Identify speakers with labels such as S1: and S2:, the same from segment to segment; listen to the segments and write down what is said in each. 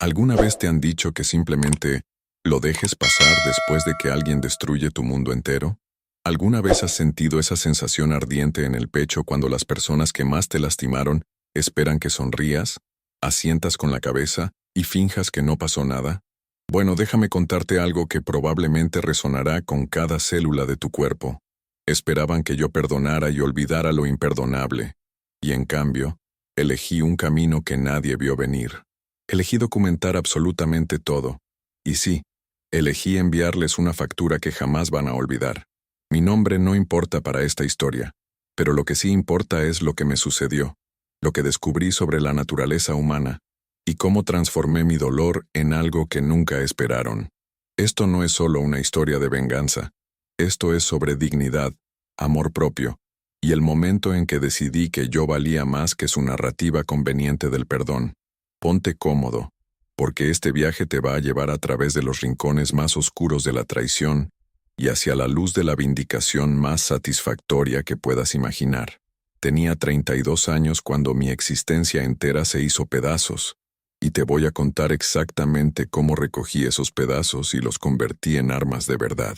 S1: ¿Alguna vez te han dicho que simplemente lo dejes pasar después de que alguien destruye tu mundo entero? ¿Alguna vez has sentido esa sensación ardiente en el pecho cuando las personas que más te lastimaron esperan que sonrías, asientas con la cabeza y finjas que no pasó nada? Bueno, déjame contarte algo que probablemente resonará con cada célula de tu cuerpo. Esperaban que yo perdonara y olvidara lo imperdonable, y en cambio, elegí un camino que nadie vio venir. Elegí documentar absolutamente todo. Y sí, elegí enviarles una factura que jamás van a olvidar. Mi nombre no importa para esta historia, pero lo que sí importa es lo que me sucedió, lo que descubrí sobre la naturaleza humana, y cómo transformé mi dolor en algo que nunca esperaron. Esto no es solo una historia de venganza. Esto es sobre dignidad, amor propio, y el momento en que decidí que yo valía más que su narrativa conveniente del perdón. Ponte cómodo, porque este viaje te va a llevar a través de los rincones más oscuros de la traición y hacia la luz de la vindicación más satisfactoria que puedas imaginar. Tenía 32 años cuando mi existencia entera se hizo pedazos, y te voy a contar exactamente cómo recogí esos pedazos y los convertí en armas de verdad.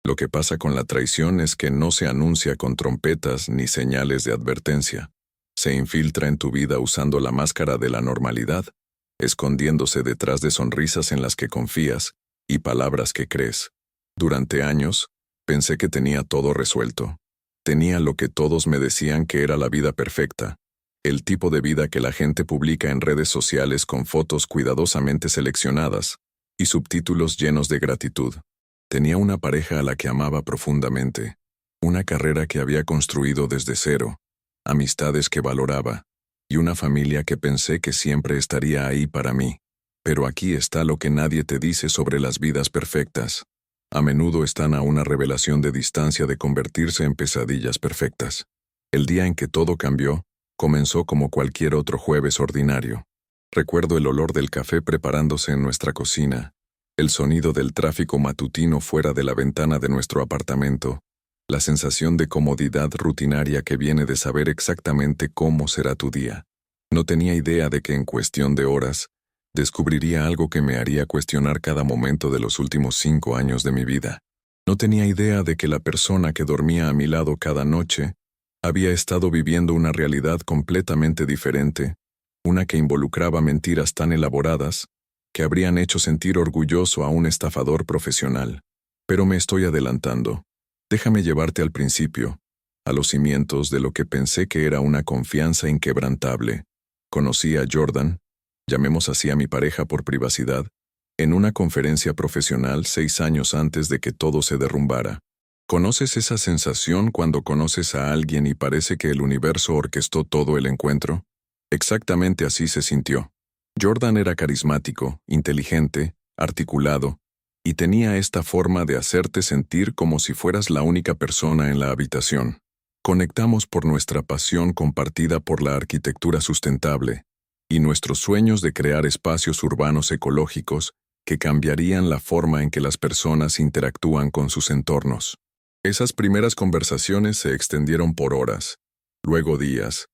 S1: Lo que pasa con la traición es que no se anuncia con trompetas ni señales de advertencia. Se infiltra en tu vida usando la máscara de la normalidad, escondiéndose detrás de sonrisas en las que confías y palabras que crees. Durante años, pensé que tenía todo resuelto. Tenía lo que todos me decían que era la vida perfecta, el tipo de vida que la gente publica en redes sociales con fotos cuidadosamente seleccionadas y subtítulos llenos de gratitud. Tenía una pareja a la que amaba profundamente, una carrera que había construido desde cero, amistades que valoraba, y una familia que pensé que siempre estaría ahí para mí. Pero aquí está lo que nadie te dice sobre las vidas perfectas. A menudo están a una revelación de distancia de convertirse en pesadillas perfectas. El día en que todo cambió, comenzó como cualquier otro jueves ordinario. Recuerdo el olor del café preparándose en nuestra cocina, el sonido del tráfico matutino fuera de la ventana de nuestro apartamento, la sensación de comodidad rutinaria que viene de saber exactamente cómo será tu día. No tenía idea de que en cuestión de horas, descubriría algo que me haría cuestionar cada momento de los últimos 5 años de mi vida. No tenía idea de que la persona que dormía a mi lado cada noche había estado viviendo una realidad completamente diferente, una que involucraba mentiras tan elaboradas que habrían hecho sentir orgulloso a un estafador profesional. Pero me estoy adelantando. Déjame llevarte al principio, a los cimientos de lo que pensé que era una confianza inquebrantable. Conocí a Jordan, llamemos así a mi pareja por privacidad, en una conferencia profesional 6 años antes de que todo se derrumbara. ¿Conoces esa sensación cuando conoces a alguien y parece que el universo orquestó todo el encuentro? Exactamente así se sintió. Jordan era carismático, inteligente, articulado, y tenía esta forma de hacerte sentir como si fueras la única persona en la habitación. Conectamos por nuestra pasión compartida por la arquitectura sustentable y nuestros sueños de crear espacios urbanos ecológicos que cambiarían la forma en que las personas interactúan con sus entornos. Esas primeras conversaciones se extendieron por horas, luego días,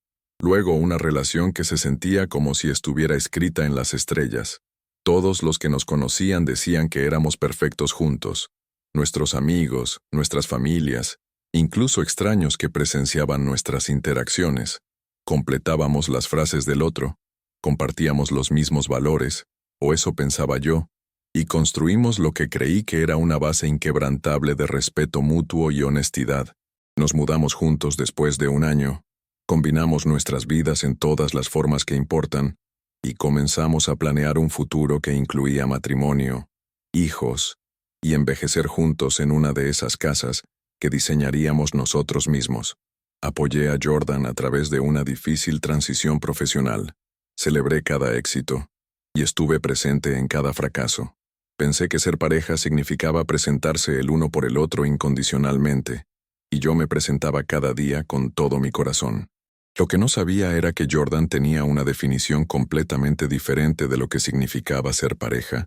S1: luego una relación que se sentía como si estuviera escrita en las estrellas. Todos los que nos conocían decían que éramos perfectos juntos. Nuestros amigos, nuestras familias, incluso extraños que presenciaban nuestras interacciones. Completábamos las frases del otro, compartíamos los mismos valores, o eso pensaba yo, y construimos lo que creí que era una base inquebrantable de respeto mutuo y honestidad. Nos mudamos juntos después de 1 año, combinamos nuestras vidas en todas las formas que importan, y comenzamos a planear un futuro que incluía matrimonio, hijos, y envejecer juntos en una de esas casas que diseñaríamos nosotros mismos. Apoyé a Jordan a través de una difícil transición profesional. Celebré cada éxito, y estuve presente en cada fracaso. Pensé que ser pareja significaba presentarse el uno por el otro incondicionalmente, y yo me presentaba cada día con todo mi corazón. Lo que no sabía era que Jordan tenía una definición completamente diferente de lo que significaba ser pareja,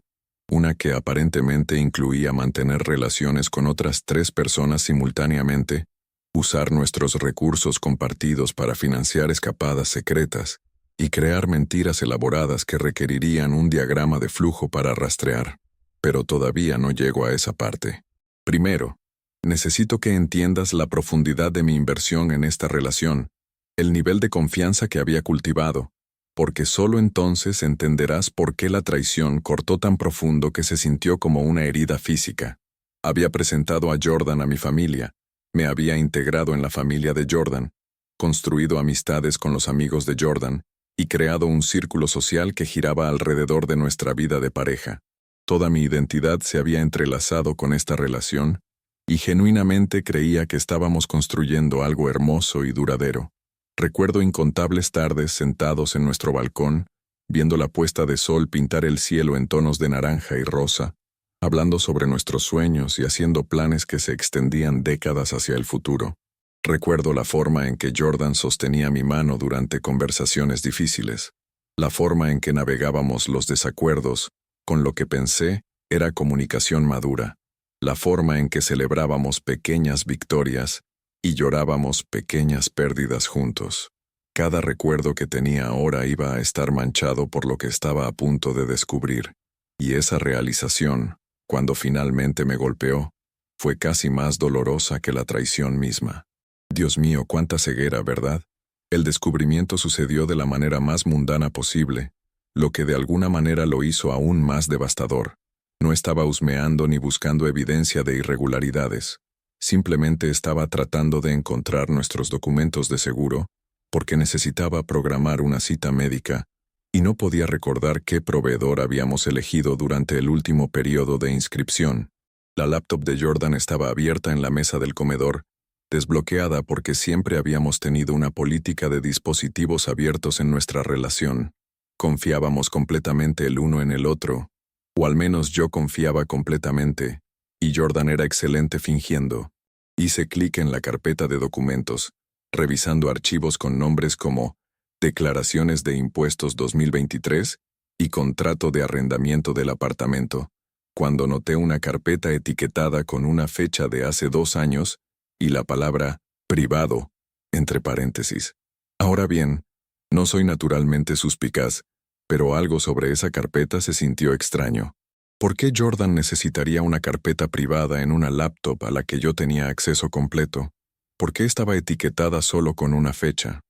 S1: una que aparentemente incluía mantener relaciones con otras 3 personas simultáneamente, usar nuestros recursos compartidos para financiar escapadas secretas y crear mentiras elaboradas que requerirían un diagrama de flujo para rastrear. Pero todavía no llego a esa parte. Primero, necesito que entiendas la profundidad de mi inversión en esta relación, el nivel de confianza que había cultivado, porque solo entonces entenderás por qué la traición cortó tan profundo que se sintió como una herida física. Había presentado a Jordan a mi familia, me había integrado en la familia de Jordan, construido amistades con los amigos de Jordan y creado un círculo social que giraba alrededor de nuestra vida de pareja. Toda mi identidad se había entrelazado con esta relación y genuinamente creía que estábamos construyendo algo hermoso y duradero. Recuerdo incontables tardes sentados en nuestro balcón, viendo la puesta de sol pintar el cielo en tonos de naranja y rosa, hablando sobre nuestros sueños y haciendo planes que se extendían décadas hacia el futuro. Recuerdo la forma en que Jordan sostenía mi mano durante conversaciones difíciles, la forma en que navegábamos los desacuerdos, con lo que pensé era comunicación madura, la forma en que celebrábamos pequeñas victorias y llorábamos pequeñas pérdidas juntos. Cada recuerdo que tenía ahora iba a estar manchado por lo que estaba a punto de descubrir, y esa realización, cuando finalmente me golpeó, fue casi más dolorosa que la traición misma. Dios mío, cuánta ceguera, ¿verdad? El descubrimiento sucedió de la manera más mundana posible, lo que de alguna manera lo hizo aún más devastador. No estaba husmeando ni buscando evidencia de irregularidades. Simplemente estaba tratando de encontrar nuestros documentos de seguro, porque necesitaba programar una cita médica, y no podía recordar qué proveedor habíamos elegido durante el último periodo de inscripción. La laptop de Jordan estaba abierta en la mesa del comedor, desbloqueada porque siempre habíamos tenido una política de dispositivos abiertos en nuestra relación. Confiábamos completamente el uno en el otro, o al menos yo confiaba completamente, y Jordan era excelente fingiendo. Hice clic en la carpeta de documentos, revisando archivos con nombres como Declaraciones de Impuestos 2023 y Contrato de Arrendamiento del Apartamento, cuando noté una carpeta etiquetada con una fecha de hace 2 años y la palabra privado, entre paréntesis. Ahora bien, no soy naturalmente suspicaz, pero algo sobre esa carpeta se sintió extraño. ¿Por qué Jordan necesitaría una carpeta privada en una laptop a la que yo tenía acceso completo? ¿Por qué estaba etiquetada solo con una fecha?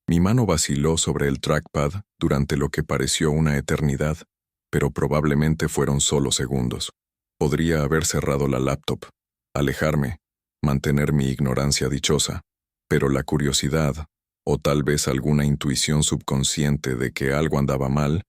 S1: Mi mano vaciló sobre el trackpad durante lo que pareció una eternidad, pero probablemente fueron solo segundos. Podría haber cerrado la laptop, alejarme, mantener mi ignorancia dichosa, pero la curiosidad, o tal vez alguna intuición subconsciente de que algo andaba mal,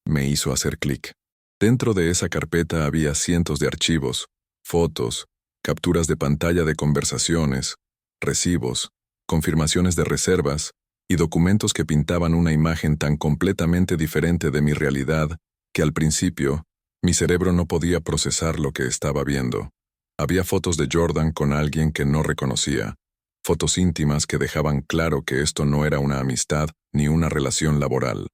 S1: me hizo hacer clic. Dentro de esa carpeta había cientos de archivos, fotos, capturas de pantalla de conversaciones, recibos, confirmaciones de reservas y documentos que pintaban una imagen tan completamente diferente de mi realidad que al principio mi cerebro no podía procesar lo que estaba viendo. Había fotos de Jordan con alguien que no reconocía, fotos íntimas que dejaban claro que esto no era una amistad ni una relación laboral.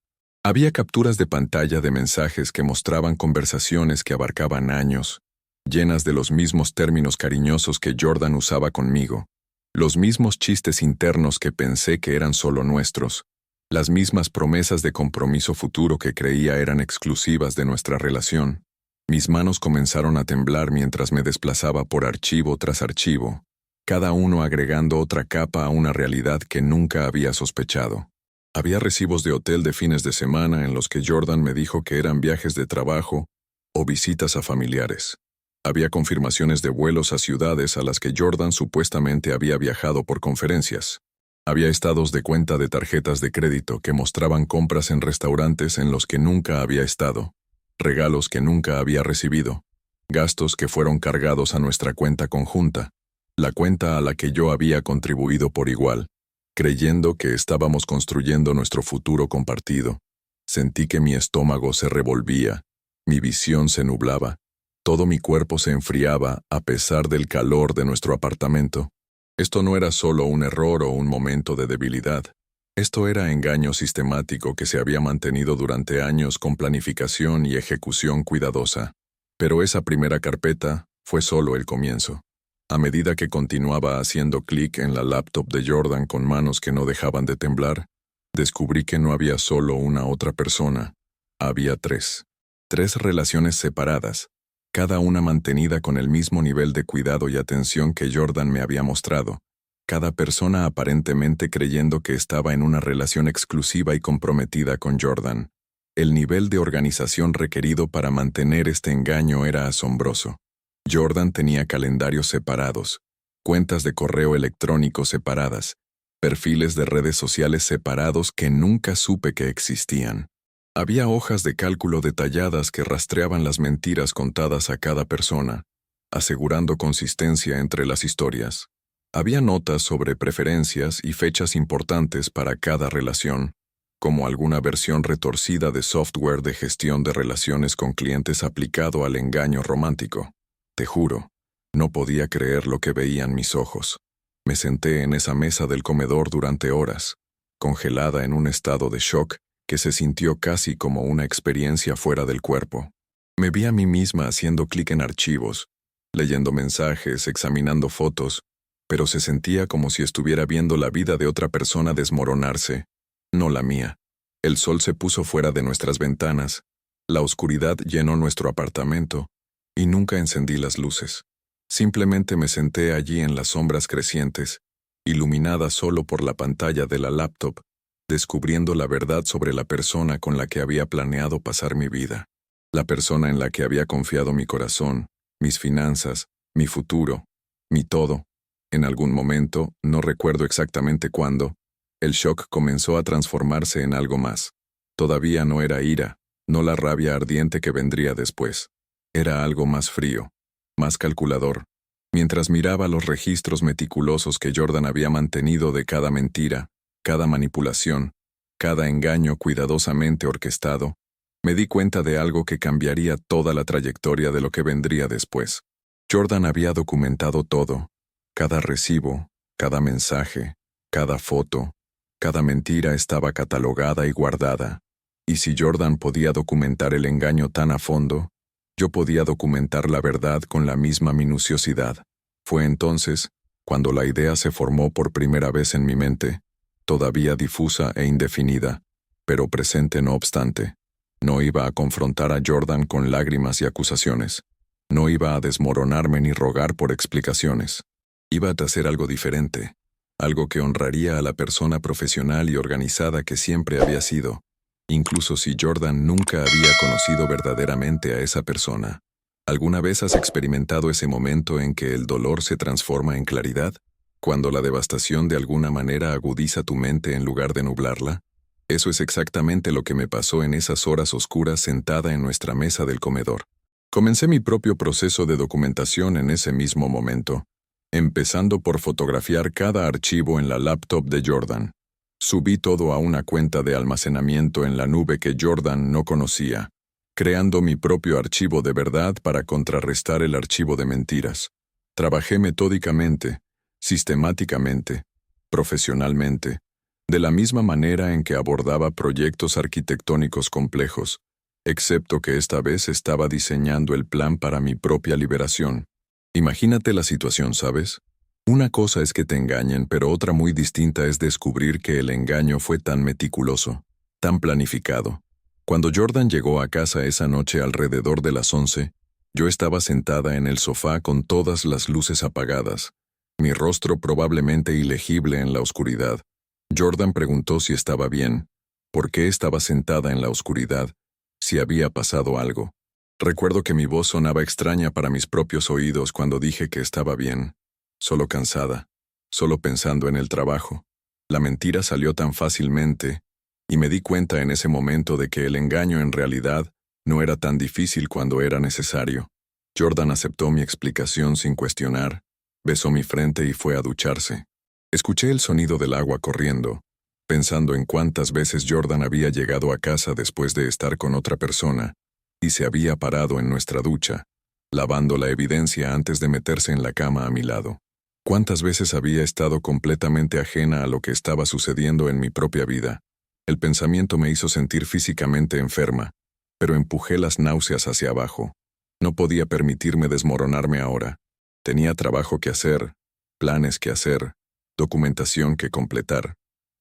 S1: Había capturas de pantalla de mensajes que mostraban conversaciones que abarcaban años, llenas de los mismos términos cariñosos que Jordan usaba conmigo, los mismos chistes internos que pensé que eran solo nuestros, las mismas promesas de compromiso futuro que creía eran exclusivas de nuestra relación. Mis manos comenzaron a temblar mientras me desplazaba por archivo tras archivo, cada uno agregando otra capa a una realidad que nunca había sospechado. Había recibos de hotel de fines de semana en los que Jordan me dijo que eran viajes de trabajo o visitas a familiares. Había confirmaciones de vuelos a ciudades a las que Jordan supuestamente había viajado por conferencias. Había estados de cuenta de tarjetas de crédito que mostraban compras en restaurantes en los que nunca había estado, regalos que nunca había recibido, gastos que fueron cargados a nuestra cuenta conjunta, la cuenta a la que yo había contribuido por igual, creyendo que estábamos construyendo nuestro futuro compartido. Sentí que mi estómago se revolvía, mi visión se nublaba, todo mi cuerpo se enfriaba a pesar del calor de nuestro apartamento. Esto no era solo un error o un momento de debilidad. Esto era engaño sistemático que se había mantenido durante años con planificación y ejecución cuidadosa. Pero esa primera carpeta fue solo el comienzo. A medida que continuaba haciendo clic en la laptop de Jordan con manos que no dejaban de temblar, Descubrí que no había solo una otra persona, había tres. Tres relaciones separadas, cada una mantenida con el mismo nivel de cuidado y atención que Jordan me había mostrado, cada persona aparentemente creyendo que estaba en una relación exclusiva y comprometida con Jordan. El nivel de organización requerido para mantener este engaño era asombroso. Jordan tenía calendarios separados, cuentas de correo electrónico separadas, perfiles de redes sociales separados que nunca supe que existían. Había hojas de cálculo detalladas que rastreaban las mentiras contadas a cada persona, asegurando consistencia entre las historias. Había notas sobre preferencias y fechas importantes para cada relación, como alguna versión retorcida de software de gestión de relaciones con clientes aplicado al engaño romántico. Te juro, no podía creer lo que veían mis ojos. Me senté en esa mesa del comedor durante horas, congelada en un estado de shock que se sintió casi como una experiencia fuera del cuerpo. Me vi a mí misma haciendo clic en archivos, leyendo mensajes, examinando fotos, pero se sentía como si estuviera viendo la vida de otra persona desmoronarse, no la mía. El sol se puso fuera de nuestras ventanas, la oscuridad llenó nuestro apartamento, y nunca encendí las luces. Simplemente me senté allí en las sombras crecientes, iluminada solo por la pantalla de la laptop, descubriendo la verdad sobre la persona con la que había planeado pasar mi vida. La persona en la que había confiado mi corazón, mis finanzas, mi futuro, mi todo. En algún momento, no recuerdo exactamente cuándo, el shock comenzó a transformarse en algo más. Todavía no era ira, no la rabia ardiente que vendría después. Era algo más frío, más calculador. Mientras miraba los registros meticulosos que Jordan había mantenido de cada mentira, cada manipulación, cada engaño cuidadosamente orquestado, me di cuenta de algo que cambiaría toda la trayectoria de lo que vendría después. Jordan había documentado todo, cada recibo, cada mensaje, cada foto, cada mentira estaba catalogada y guardada. Y si Jordan podía documentar el engaño tan a fondo, yo podía documentar la verdad con la misma minuciosidad. Fue entonces, cuando la idea se formó por primera vez en mi mente, todavía difusa e indefinida, pero presente no obstante. No iba a confrontar a Jordan con lágrimas y acusaciones. No iba a desmoronarme ni rogar por explicaciones. Iba a hacer algo diferente, algo que honraría a la persona profesional y organizada que siempre había sido, incluso si Jordan nunca había conocido verdaderamente a esa persona. ¿Alguna vez has experimentado ese momento en que el dolor se transforma en claridad? Cuando la devastación de alguna manera agudiza tu mente en lugar de nublarla. Eso es exactamente lo que me pasó en esas horas oscuras sentada en nuestra mesa del comedor. Comencé mi propio proceso de documentación en ese mismo momento, empezando por fotografiar cada archivo en la laptop de Jordan. Subí todo a una cuenta de almacenamiento en la nube que Jordan no conocía, creando mi propio archivo de verdad para contrarrestar el archivo de mentiras. Trabajé metódicamente, sistemáticamente, profesionalmente, de la misma manera en que abordaba proyectos arquitectónicos complejos, excepto que esta vez estaba diseñando el plan para mi propia liberación. Imagínate la situación, ¿sabes? Una cosa es que te engañen, pero otra muy distinta es descubrir que el engaño fue tan meticuloso, tan planificado. Cuando Jordan llegó a casa esa noche alrededor de las 11, yo estaba sentada en el sofá con todas las luces apagadas, mi rostro probablemente ilegible en la oscuridad. Jordan preguntó si estaba bien, por qué estaba sentada en la oscuridad, si había pasado algo. Recuerdo que mi voz sonaba extraña para mis propios oídos cuando dije que estaba bien, solo cansada, solo pensando en el trabajo. La mentira salió tan fácilmente, y me di cuenta en ese momento de que el engaño en realidad no era tan difícil cuando era necesario. Jordan aceptó mi explicación sin cuestionar, besó mi frente y fue a ducharse. Escuché el sonido del agua corriendo, pensando en cuántas veces Jordan había llegado a casa después de estar con otra persona, y se había parado en nuestra ducha, lavando la evidencia antes de meterse en la cama a mi lado. Cuántas veces había estado completamente ajena a lo que estaba sucediendo en mi propia vida. El pensamiento me hizo sentir físicamente enferma, pero empujé las náuseas hacia abajo. No podía permitirme desmoronarme ahora. Tenía trabajo que hacer, planes que hacer, documentación que completar.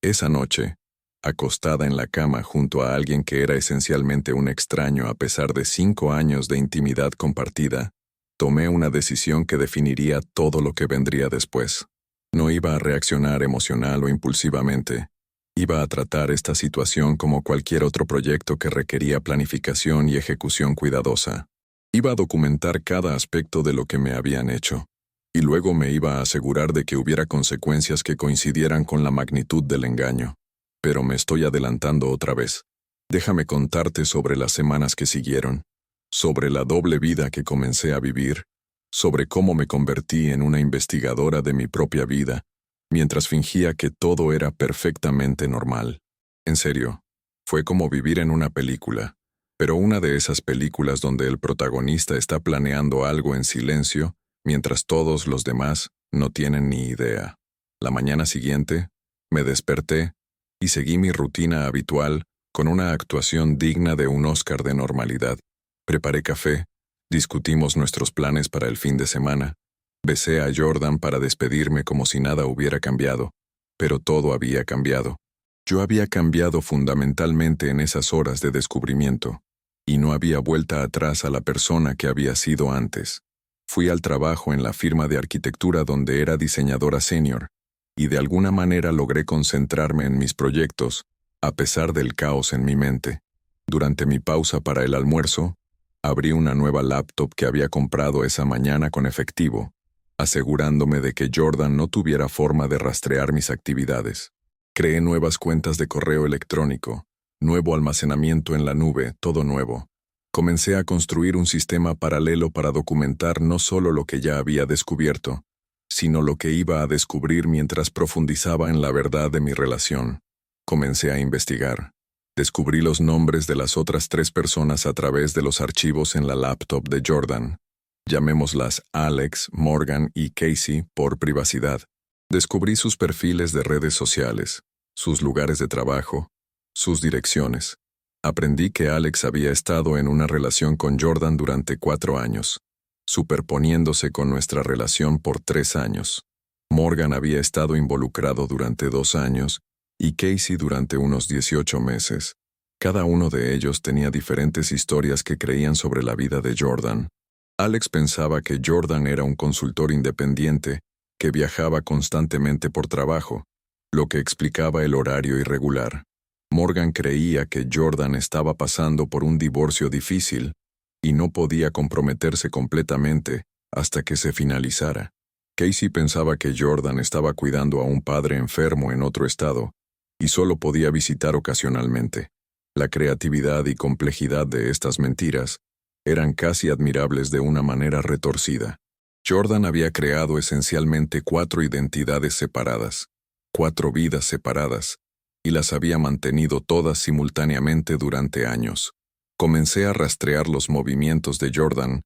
S1: Esa noche, acostada en la cama junto a alguien que era esencialmente un extraño a pesar de 5 años de intimidad compartida, tomé una decisión que definiría todo lo que vendría después. No iba a reaccionar emocional o impulsivamente. Iba a tratar esta situación como cualquier otro proyecto que requería planificación y ejecución cuidadosa. Iba a documentar cada aspecto de lo que me habían hecho. Y luego me iba a asegurar de que hubiera consecuencias que coincidieran con la magnitud del engaño. Pero me estoy adelantando otra vez. Déjame contarte sobre las semanas que siguieron, sobre la doble vida que comencé a vivir, sobre cómo me convertí en una investigadora de mi propia vida, mientras fingía que todo era perfectamente normal. En serio, fue como vivir en una película, pero una de esas películas donde el protagonista está planeando algo en silencio, mientras todos los demás no tienen ni idea. La mañana siguiente, me desperté y seguí mi rutina habitual con una actuación digna de un Oscar de normalidad. Preparé café, discutimos nuestros planes para el fin de semana, besé a Jordan para despedirme como si nada hubiera cambiado, pero todo había cambiado. Yo había cambiado fundamentalmente en esas horas de descubrimiento, y no había vuelta atrás a la persona que había sido antes. Fui al trabajo en la firma de arquitectura donde era diseñadora senior, y de alguna manera logré concentrarme en mis proyectos, a pesar del caos en mi mente. Durante mi pausa para el almuerzo, abrí una nueva laptop que había comprado esa mañana con efectivo, asegurándome de que Jordan no tuviera forma de rastrear mis actividades. Creé nuevas cuentas de correo electrónico, nuevo almacenamiento en la nube, todo nuevo. Comencé a construir un sistema paralelo para documentar no solo lo que ya había descubierto, sino lo que iba a descubrir mientras profundizaba en la verdad de mi relación. Comencé a investigar. Descubrí los nombres de las otras 3 personas a través de los archivos en la laptop de Jordan. Llamémoslas Alex, Morgan y Casey por privacidad. Descubrí sus perfiles de redes sociales, sus lugares de trabajo, sus direcciones. Aprendí que Alex había estado en una relación con Jordan durante 4 años, superponiéndose con nuestra relación por 3 años. Morgan había estado involucrado durante 2 años y Casey durante unos 18 meses. Cada uno de ellos tenía diferentes historias que creían sobre la vida de Jordan. Alex pensaba que Jordan era un consultor independiente que viajaba constantemente por trabajo, lo que explicaba el horario irregular. Morgan creía que Jordan estaba pasando por un divorcio difícil y no podía comprometerse completamente hasta que se finalizara. Casey pensaba que Jordan estaba cuidando a un padre enfermo en otro estado y solo podía visitar ocasionalmente. La creatividad y complejidad de estas mentiras eran casi admirables de una manera retorcida. Jordan había creado esencialmente 4 identidades separadas, 4 vidas separadas, y las había mantenido todas simultáneamente durante años. Comencé a rastrear los movimientos de Jordan,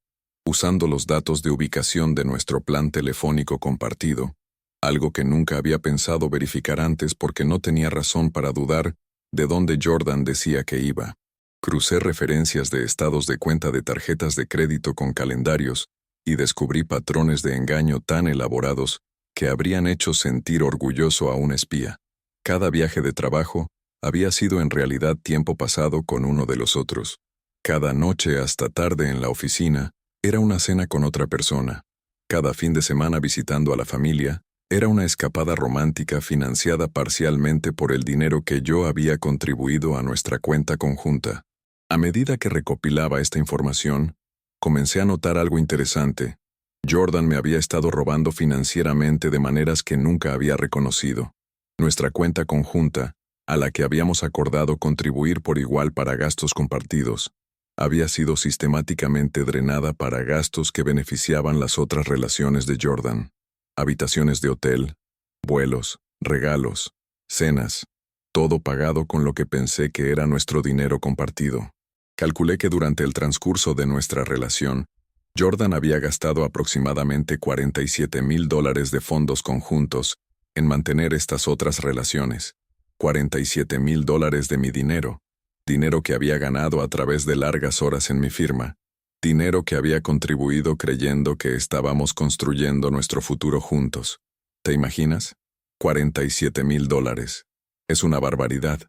S1: usando los datos de ubicación de nuestro plan telefónico compartido, algo que nunca había pensado verificar antes porque no tenía razón para dudar de dónde Jordan decía que iba. Crucé referencias de estados de cuenta de tarjetas de crédito con calendarios y descubrí patrones de engaño tan elaborados que habrían hecho sentir orgulloso a un espía. Cada viaje de trabajo había sido en realidad tiempo pasado con uno de los otros. Cada noche hasta tarde en la oficina era una cena con otra persona. Cada fin de semana visitando a la familia era una escapada romántica financiada parcialmente por el dinero que yo había contribuido a nuestra cuenta conjunta. A medida que recopilaba esta información, comencé a notar algo interesante. Jordan me había estado robando financieramente de maneras que nunca había reconocido. Nuestra cuenta conjunta, a la que habíamos acordado contribuir por igual para gastos compartidos, había sido sistemáticamente drenada para gastos que beneficiaban las otras relaciones de Jordan. Habitaciones de hotel, vuelos, regalos, cenas, todo pagado con lo que pensé que era nuestro dinero compartido. Calculé que durante el transcurso de nuestra relación, Jordan había gastado aproximadamente $47,000 de fondos conjuntos en mantener estas otras relaciones. $47,000 de mi dinero, dinero que había ganado a través de largas horas en mi firma, dinero que había contribuido creyendo que estábamos construyendo nuestro futuro juntos. ¿Te imaginas? $47,000. Es una barbaridad.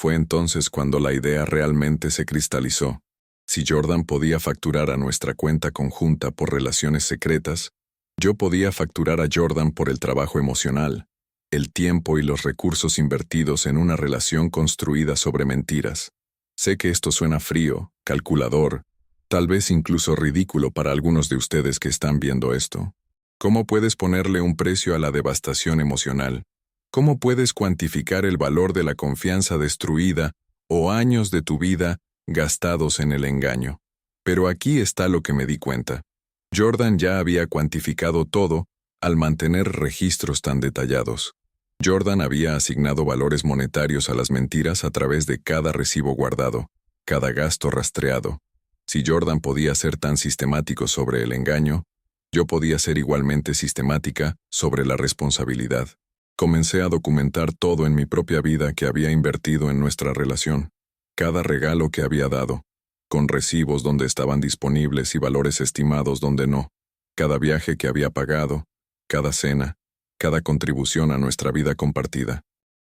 S1: Fue entonces cuando la idea realmente se cristalizó. Si Jordan podía facturar a nuestra cuenta conjunta por relaciones secretas, yo podía facturar a Jordan por el trabajo emocional, el tiempo y los recursos invertidos en una relación construida sobre mentiras. Sé que esto suena frío, calculador, tal vez incluso ridículo para algunos de ustedes que están viendo esto. ¿Cómo puedes ponerle un precio a la devastación emocional? ¿Cómo puedes cuantificar el valor de la confianza destruida o años de tu vida gastados en el engaño? Pero aquí está lo que me di cuenta. Jordan ya había cuantificado todo al mantener registros tan detallados. Jordan había asignado valores monetarios a las mentiras a través de cada recibo guardado, cada gasto rastreado. Si Jordan podía ser tan sistemático sobre el engaño, yo podía ser igualmente sistemática sobre la responsabilidad. Comencé a documentar todo en mi propia vida que había invertido en nuestra relación, cada regalo que había dado, con recibos donde estaban disponibles y valores estimados donde no, cada viaje que había pagado, cada cena, cada contribución a nuestra vida compartida.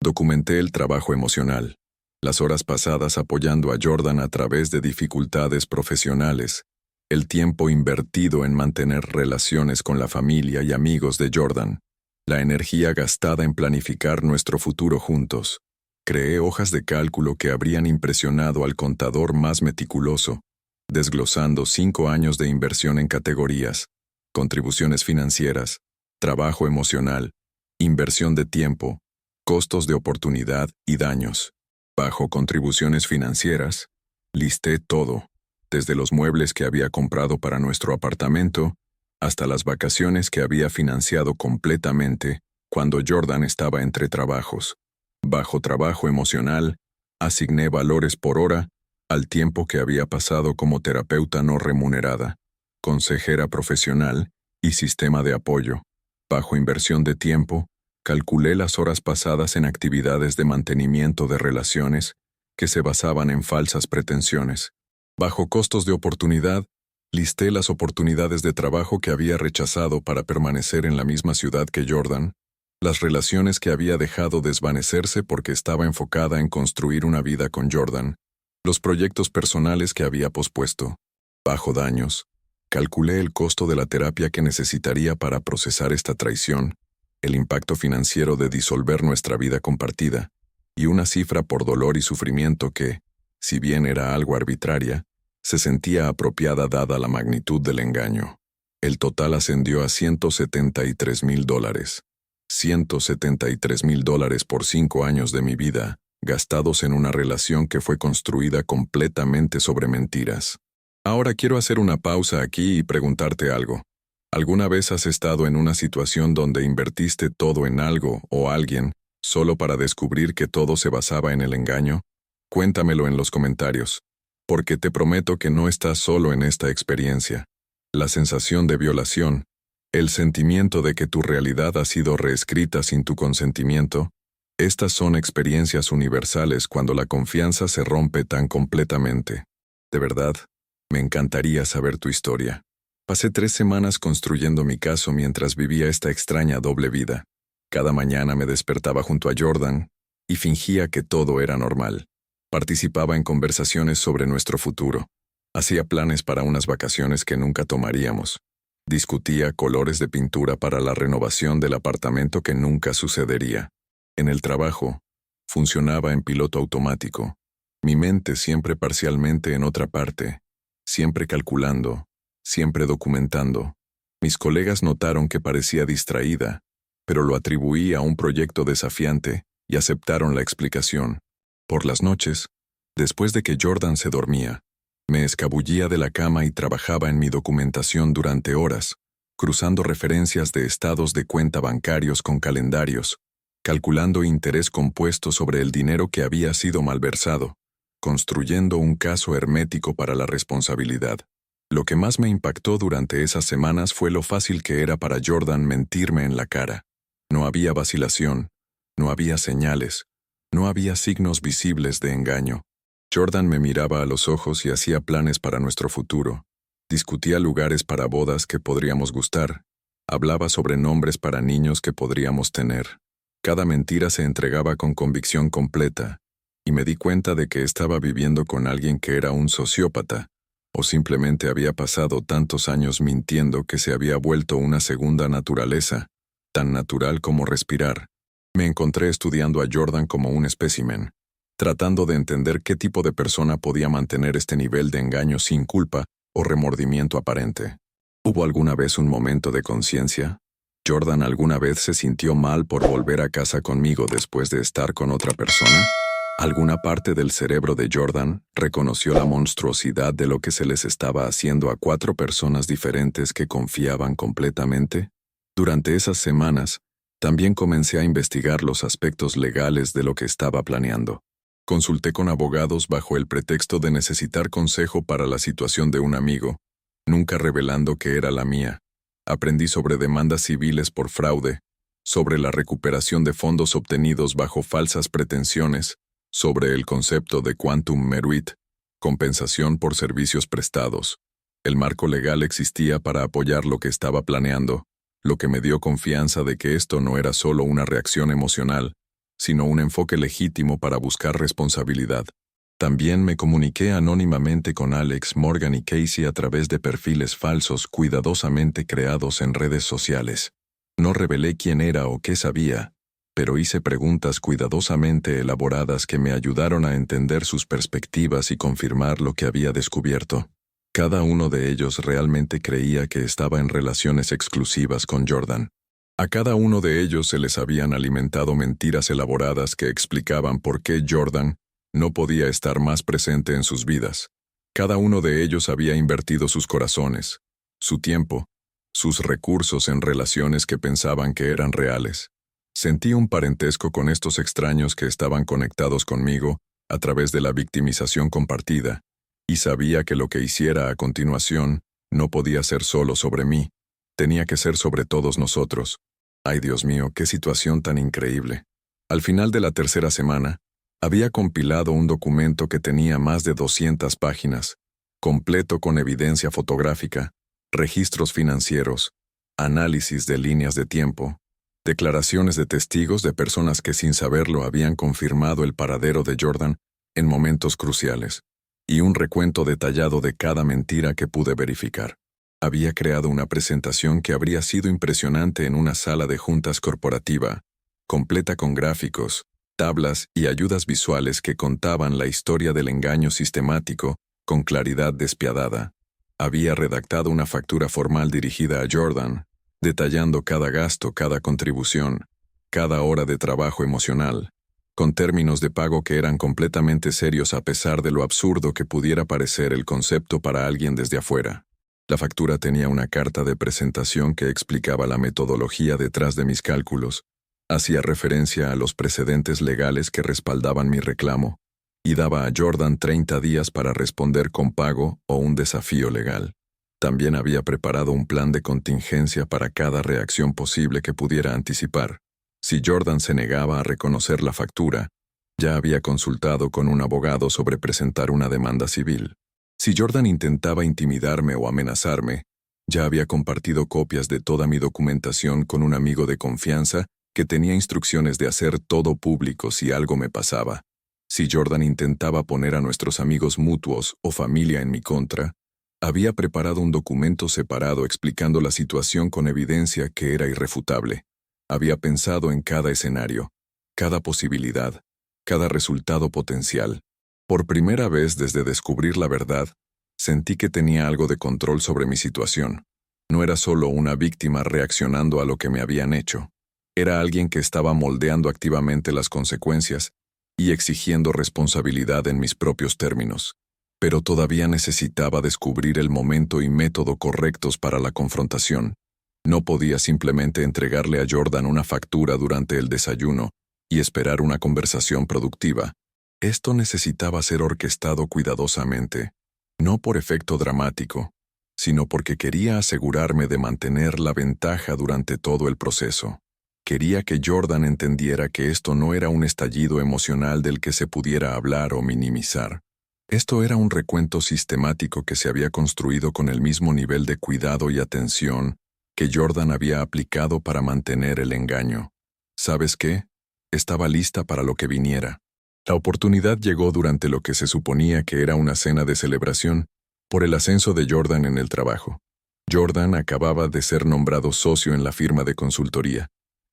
S1: Documenté el trabajo emocional, las horas pasadas apoyando a Jordan a través de dificultades profesionales, el tiempo invertido en mantener relaciones con la familia y amigos de Jordan, la energía gastada en planificar nuestro futuro juntos. Creé hojas de cálculo que habrían impresionado al contador más meticuloso, desglosando 5 años de inversión en categorías, contribuciones financieras, trabajo emocional, inversión de tiempo, costos de oportunidad y daños. Bajo contribuciones financieras, listé todo, desde los muebles que había comprado para nuestro apartamento hasta las vacaciones que había financiado completamente cuando Jordan estaba entre trabajos. Bajo trabajo emocional, asigné valores por hora al tiempo que había pasado como terapeuta no remunerada, consejera profesional y sistema de apoyo. Bajo inversión de tiempo, calculé las horas pasadas en actividades de mantenimiento de relaciones que se basaban en falsas pretensiones. Bajo costos de oportunidad, listé las oportunidades de trabajo que había rechazado para permanecer en la misma ciudad que Jordan, las relaciones que había dejado desvanecerse porque estaba enfocada en construir una vida con Jordan, los proyectos personales que había pospuesto. Bajo daños, calculé el costo de la terapia que necesitaría para procesar esta traición, el impacto financiero de disolver nuestra vida compartida, y una cifra por dolor y sufrimiento que, si bien era algo arbitraria, se sentía apropiada dada la magnitud del engaño. El total ascendió a $173,000. $173,000 por 5 años de mi vida, gastados en una relación que fue construida completamente sobre mentiras. Ahora quiero hacer una pausa aquí y preguntarte algo. ¿Alguna vez has estado en una situación donde invertiste todo en algo o alguien solo para descubrir que todo se basaba en el engaño? Cuéntamelo en los comentarios, porque te prometo que no estás solo en esta experiencia. La sensación de violación, el sentimiento de que tu realidad ha sido reescrita sin tu consentimiento, estas son experiencias universales cuando la confianza se rompe tan completamente. De verdad, me encantaría saber tu historia. Pasé 3 semanas construyendo mi caso mientras vivía esta extraña doble vida. Cada mañana me despertaba junto a Jordan y fingía que todo era normal. Participaba en conversaciones sobre nuestro futuro. Hacía planes para unas vacaciones que nunca tomaríamos. Discutía colores de pintura para la renovación del apartamento que nunca sucedería. En el trabajo, funcionaba en piloto automático. Mi mente siempre parcialmente en otra parte, siempre calculando, siempre documentando. Mis colegas notaron que parecía distraída, pero lo atribuí a un proyecto desafiante y aceptaron la explicación. Por las noches, después de que Jordan se dormía, me escabullía de la cama y trabajaba en mi documentación durante horas, cruzando referencias de estados de cuenta bancarios con calendarios, calculando interés compuesto sobre el dinero que había sido malversado, construyendo un caso hermético para la responsabilidad. Lo que más me impactó durante esas semanas fue lo fácil que era para Jordan mentirme en la cara. No había vacilación, no había señales, no había signos visibles de engaño. Jordan me miraba a los ojos y hacía planes para nuestro futuro. Discutía lugares para bodas que podríamos gustar. Hablaba sobre nombres para niños que podríamos tener. Cada mentira se entregaba con convicción completa. y me di cuenta de que estaba viviendo con alguien que era un sociópata, o simplemente había pasado tantos años mintiendo que se había vuelto una segunda naturaleza, tan natural como respirar. Me encontré estudiando a Jordan como un espécimen, tratando de entender qué tipo de persona podía mantener este nivel de engaño sin culpa o remordimiento aparente. ¿Hubo alguna vez un momento de conciencia? ¿Jordan alguna vez se sintió mal por volver a casa conmigo después de estar con otra persona? ¿Alguna parte del cerebro de Jordan reconoció la monstruosidad de lo que se les estaba haciendo a 4 personas diferentes que confiaban completamente? Durante esas semanas, también comencé a investigar los aspectos legales de lo que estaba planeando. Consulté con abogados bajo el pretexto de necesitar consejo para la situación de un amigo, nunca revelando que era la mía. Aprendí sobre demandas civiles por fraude, sobre la recuperación de fondos obtenidos bajo falsas pretensiones, sobre el concepto de quantum meruit, compensación por servicios prestados. El marco legal existía para apoyar lo que estaba planeando, lo que me dio confianza de que esto no era solo una reacción emocional, sino un enfoque legítimo para buscar responsabilidad. También me comuniqué anónimamente con Alex, Morgan y Casey a través de perfiles falsos cuidadosamente creados en redes sociales. No revelé quién era o qué sabía, pero hice preguntas cuidadosamente elaboradas que me ayudaron a entender sus perspectivas y confirmar lo que había descubierto. Cada uno de ellos realmente creía que estaba en relaciones exclusivas con Jordan. A cada uno de ellos se les habían alimentado mentiras elaboradas que explicaban por qué Jordan no podía estar más presente en sus vidas. Cada uno de ellos había invertido sus corazones, su tiempo, sus recursos en relaciones que pensaban que eran reales. Sentí un parentesco con estos extraños que estaban conectados conmigo a través de la victimización compartida, y sabía que lo que hiciera a continuación no podía ser solo sobre mí, tenía que ser sobre todos nosotros. Ay, Dios mío, qué situación tan increíble. Al final de la tercera semana, había compilado un documento que tenía más de 200 páginas, completo con evidencia fotográfica, registros financieros, análisis de líneas de tiempo, declaraciones de testigos de personas que sin saberlo habían confirmado el paradero de Jordan en momentos cruciales, y un recuento detallado de cada mentira que pude verificar. Había creado una presentación que habría sido impresionante en una sala de juntas corporativa, completa con gráficos, tablas y ayudas visuales que contaban la historia del engaño sistemático con claridad despiadada. Había redactado una factura formal dirigida a Jordan, detallando cada gasto, cada contribución, cada hora de trabajo emocional, con términos de pago que eran completamente serios a pesar de lo absurdo que pudiera parecer el concepto para alguien desde afuera. La factura tenía una carta de presentación que explicaba la metodología detrás de mis cálculos, hacía referencia a los precedentes legales que respaldaban mi reclamo, y daba a Jordan 30 días para responder con pago o un desafío legal. También había preparado un plan de contingencia para cada reacción posible que pudiera anticipar. Si Jordan se negaba a reconocer la factura, ya había consultado con un abogado sobre presentar una demanda civil. Si Jordan intentaba intimidarme o amenazarme, ya había compartido copias de toda mi documentación con un amigo de confianza que tenía instrucciones de hacer todo público si algo me pasaba. Si Jordan intentaba poner a nuestros amigos mutuos o familia en mi contra, había preparado un documento separado explicando la situación con evidencia que era irrefutable. Había pensado en cada escenario, cada posibilidad, cada resultado potencial. Por primera vez desde descubrir la verdad, sentí que tenía algo de control sobre mi situación. No era solo una víctima reaccionando a lo que me habían hecho. Era alguien que estaba moldeando activamente las consecuencias y exigiendo responsabilidad en mis propios términos. Pero todavía necesitaba descubrir el momento y método correctos para la confrontación. No podía simplemente entregarle a Jordan una factura durante el desayuno y esperar una conversación productiva. Esto necesitaba ser orquestado cuidadosamente, no por efecto dramático, sino porque quería asegurarme de mantener la ventaja durante todo el proceso. Quería que Jordan entendiera que esto no era un estallido emocional del que se pudiera hablar o minimizar. Esto era un recuento sistemático que se había construido con el mismo nivel de cuidado y atención que Jordan había aplicado para mantener el engaño. ¿Sabes qué? Estaba lista para lo que viniera. La oportunidad llegó durante lo que se suponía que era una cena de celebración por el ascenso de Jordan en el trabajo. Jordan acababa de ser nombrado socio en la firma de consultoría,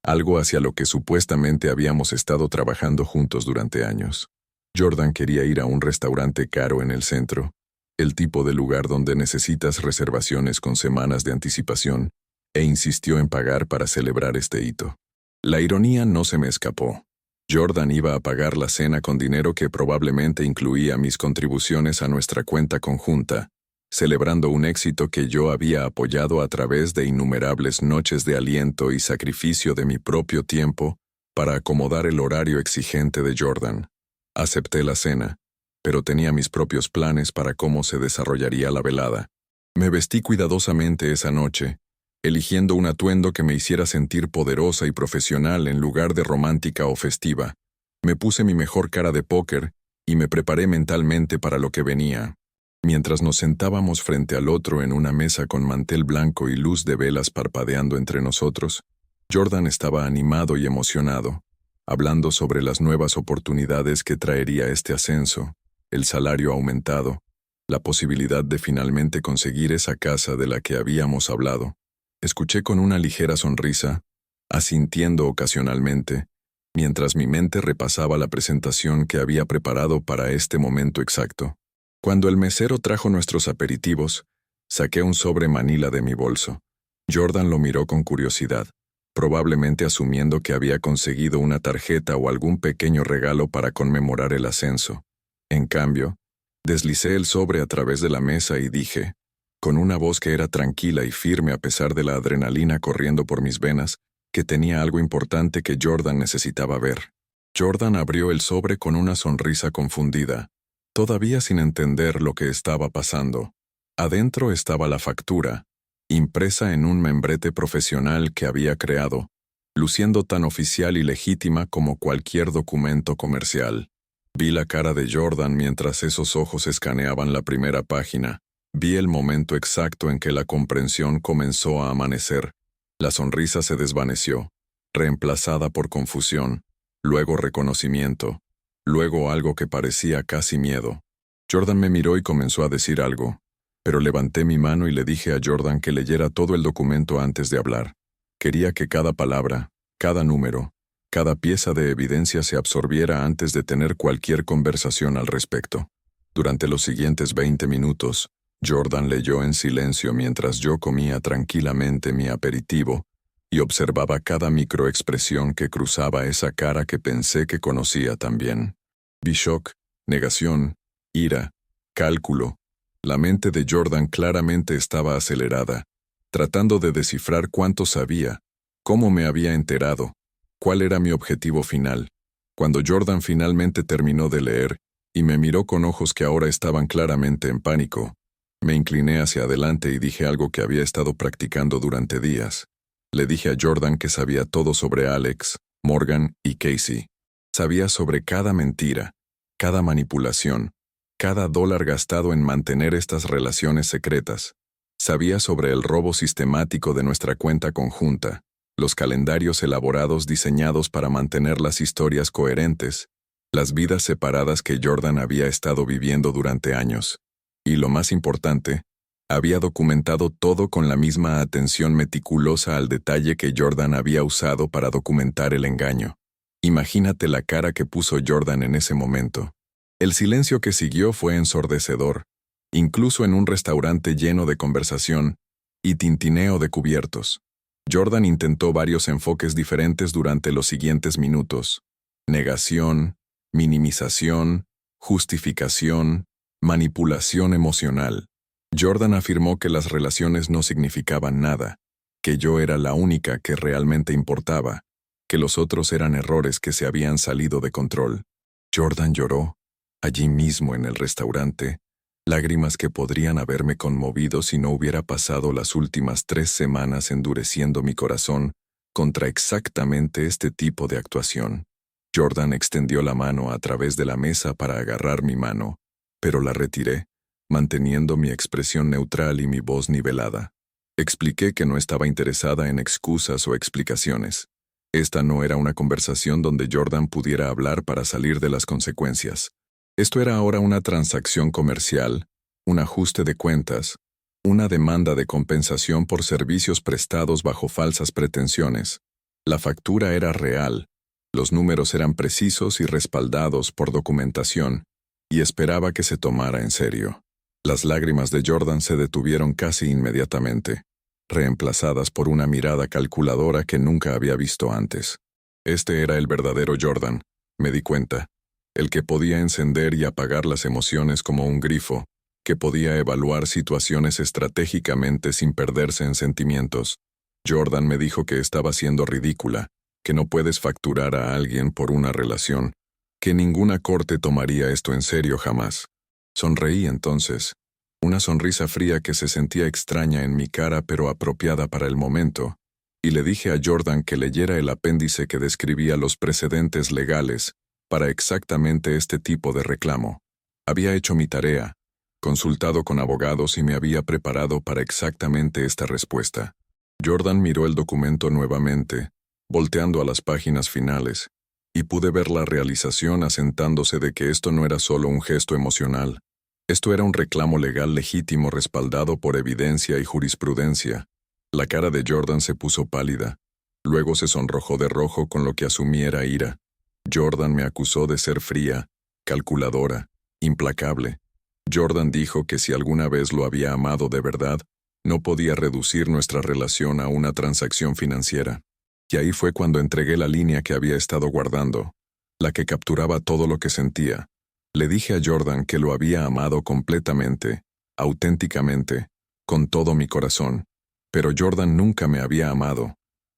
S1: algo hacia lo que supuestamente habíamos estado trabajando juntos durante años. Jordan quería ir a un restaurante caro en el centro, el tipo de lugar donde necesitas reservaciones con semanas de anticipación, e insistió en pagar para celebrar este hito. La ironía no se me escapó. Jordan iba a pagar la cena con dinero que probablemente incluía mis contribuciones a nuestra cuenta conjunta, celebrando un éxito que yo había apoyado a través de innumerables noches de aliento y sacrificio de mi propio tiempo para acomodar el horario exigente de Jordan. Acepté la cena, pero tenía mis propios planes para cómo se desarrollaría la velada. Me vestí cuidadosamente esa noche, eligiendo un atuendo que me hiciera sentir poderosa y profesional en lugar de romántica o festiva. Me puse mi mejor cara de póker y me preparé mentalmente para lo que venía. Mientras nos sentábamos frente al otro en una mesa con mantel blanco y luz de velas parpadeando entre nosotros, Jordan estaba animado y emocionado, hablando sobre las nuevas oportunidades que traería este ascenso, el salario aumentado, la posibilidad de finalmente conseguir esa casa de la que habíamos hablado. Escuché con una ligera sonrisa, asintiendo ocasionalmente, mientras mi mente repasaba la presentación que había preparado para este momento exacto. Cuando el mesero trajo nuestros aperitivos, saqué un sobre manila de mi bolso. Jordan lo miró con curiosidad, probablemente asumiendo que había conseguido una tarjeta o algún pequeño regalo para conmemorar el ascenso. En cambio, deslicé el sobre a través de la mesa y dije, con una voz que era tranquila y firme a pesar de la adrenalina corriendo por mis venas, que tenía algo importante que Jordan necesitaba ver. Jordan abrió el sobre con una sonrisa confundida, todavía sin entender lo que estaba pasando. Adentro estaba la factura, impresa en un membrete profesional que había creado, luciendo tan oficial y legítima como cualquier documento comercial. Vi la cara de Jordan mientras esos ojos escaneaban la primera página. Vi el momento exacto en que la comprensión comenzó a amanecer. La sonrisa se desvaneció, reemplazada por confusión, luego reconocimiento, luego algo que parecía casi miedo. Jordan me miró y comenzó a decir algo, pero levanté mi mano y le dije a Jordan que leyera todo el documento antes de hablar. Quería que cada palabra, cada número, cada pieza de evidencia se absorbiera antes de tener cualquier conversación al respecto. Durante los siguientes 20 minutos, Jordan leyó en silencio mientras yo comía tranquilamente mi aperitivo y observaba cada microexpresión que cruzaba esa cara que pensé que conocía también. Vi shock, negación, ira, cálculo. La mente de Jordan claramente estaba acelerada, tratando de descifrar cuánto sabía, cómo me había enterado, cuál era mi objetivo final. Cuando Jordan finalmente terminó de leer y me miró con ojos que ahora estaban claramente en pánico, me incliné hacia adelante y dije algo que había estado practicando durante días. Le dije a Jordan que sabía todo sobre Alex, Morgan y Casey. Sabía sobre cada mentira, cada manipulación, cada dólar gastado en mantener estas relaciones secretas. Sabía sobre el robo sistemático de nuestra cuenta conjunta, los calendarios elaborados diseñados para mantener las historias coherentes, las vidas separadas que Jordan había estado viviendo durante años. Y lo más importante, había documentado todo con la misma atención meticulosa al detalle que Jordan había usado para documentar el engaño. Imagínate la cara que puso Jordan en ese momento. El silencio que siguió fue ensordecedor, incluso en un restaurante lleno de conversación y tintineo de cubiertos. Jordan intentó varios enfoques diferentes durante los siguientes minutos: negación, minimización, justificación, manipulación emocional. Jordan afirmó que las relaciones no significaban nada, que yo era la única que realmente importaba, que los otros eran errores que se habían salido de control. Jordan lloró, allí mismo en el restaurante, lágrimas que podrían haberme conmovido si no hubiera pasado las últimas 3 semanas endureciendo mi corazón contra exactamente este tipo de actuación. Jordan extendió la mano a través de la mesa para agarrar mi mano, pero la retiré, manteniendo mi expresión neutral y mi voz nivelada. Expliqué que no estaba interesada en excusas o explicaciones. Esta no era una conversación donde Jordan pudiera hablar para salir de las consecuencias. Esto era ahora una transacción comercial, un ajuste de cuentas, una demanda de compensación por servicios prestados bajo falsas pretensiones. La factura era real, los números eran precisos y respaldados por documentación, y esperaba que se tomara en serio. Las lágrimas de Jordan se detuvieron casi inmediatamente, reemplazadas por una mirada calculadora que nunca había visto antes. Este era el verdadero Jordan, me di cuenta, el que podía encender y apagar las emociones como un grifo, que podía evaluar situaciones estratégicamente sin perderse en sentimientos. Jordan me dijo que estaba siendo ridícula, que no puedes facturar a alguien por una relación, que ninguna corte tomaría esto en serio jamás. Sonreí entonces, una sonrisa fría que se sentía extraña en mi cara pero apropiada para el momento, y le dije a Jordan que leyera el apéndice que describía los precedentes legales para exactamente este tipo de reclamo. Había hecho mi tarea, consultado con abogados y me había preparado para exactamente esta respuesta. Jordan miró el documento nuevamente, volteando a las páginas finales, y pude ver la realización asentándose de que esto no era solo un gesto emocional. Esto era un reclamo legal legítimo respaldado por evidencia y jurisprudencia. La cara de Jordan se puso pálida. Luego se sonrojó de rojo con lo que asumí era ira. Jordan me acusó de ser fría, calculadora, implacable. Jordan dijo que si alguna vez lo había amado de verdad, no podía reducir nuestra relación a una transacción financiera. Y ahí fue cuando entregué la línea que había estado guardando, la que capturaba todo lo que sentía. Le dije a Jordan que lo había amado completamente, auténticamente, con todo mi corazón. Pero Jordan nunca me había amado.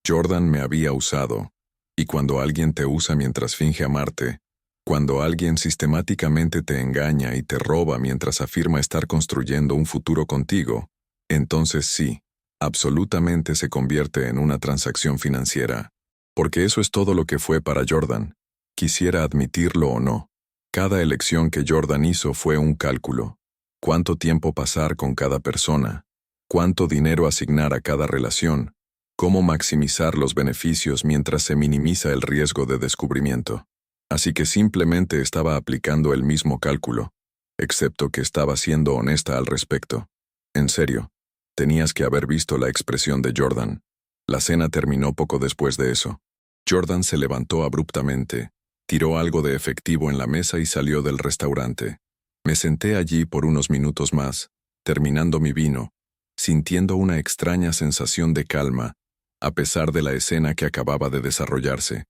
S1: Jordan me había usado. Y cuando alguien te usa mientras finge amarte, cuando alguien sistemáticamente te engaña y te roba mientras afirma estar construyendo un futuro contigo, entonces sí, absolutamente se convierte en una transacción financiera. Porque eso es todo lo que fue para Jordan, quisiera admitirlo o no. Cada elección que Jordan hizo fue un cálculo. Cuánto tiempo pasar con cada persona, cuánto dinero asignar a cada relación, cómo maximizar los beneficios mientras se minimiza el riesgo de descubrimiento. Así que simplemente estaba aplicando el mismo cálculo, excepto que estaba siendo honesta al respecto. En serio, tenías que haber visto la expresión de Jordan. La cena terminó poco después de eso. Jordan se levantó abruptamente, tiró algo de efectivo en la mesa y salió del restaurante. Me senté allí por unos minutos más, terminando mi vino, sintiendo una extraña sensación de calma, a pesar de la escena que acababa de desarrollarse.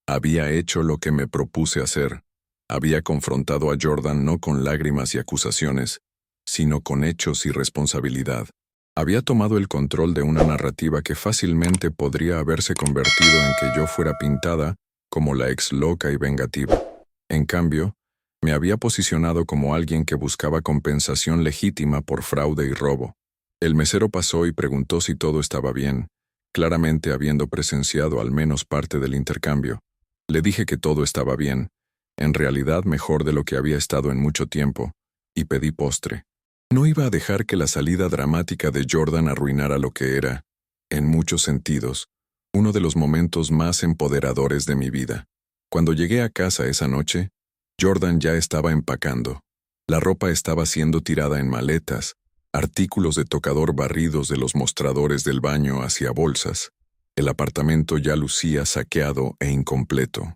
S1: Había hecho lo que me propuse hacer. Había confrontado a Jordan no con lágrimas y acusaciones, sino con hechos y responsabilidad. Había tomado el control de una narrativa que fácilmente podría haberse convertido en que yo fuera pintada como la ex loca y vengativa. En cambio, me había posicionado como alguien que buscaba compensación legítima por fraude y robo. El mesero pasó y preguntó si todo estaba bien, claramente habiendo presenciado al menos parte del intercambio. Le dije que todo estaba bien, en realidad mejor de lo que había estado en mucho tiempo, y pedí postre. No iba a dejar que la salida dramática de Jordan arruinara lo que era, en muchos sentidos, uno de los momentos más empoderadores de mi vida. Cuando llegué a casa esa noche, Jordan ya estaba empacando. La ropa estaba siendo tirada en maletas, artículos de tocador barridos de los mostradores del baño hacia bolsas. El apartamento ya lucía saqueado e incompleto.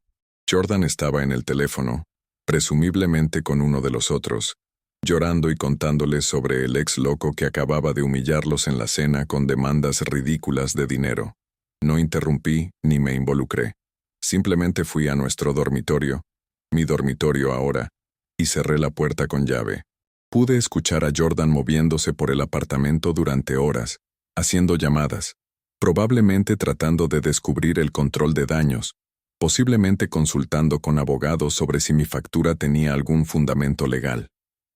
S1: Jordan estaba en el teléfono, presumiblemente con uno de los otros, llorando y contándoles sobre el ex loco que acababa de humillarlos en la cena con demandas ridículas de dinero. No interrumpí ni me involucré. Simplemente fui a nuestro dormitorio, mi dormitorio ahora, y cerré la puerta con llave. Pude escuchar a Jordan moviéndose por el apartamento durante horas, haciendo llamadas, probablemente tratando de descubrir el control de daños, posiblemente consultando con abogados sobre si mi factura tenía algún fundamento legal.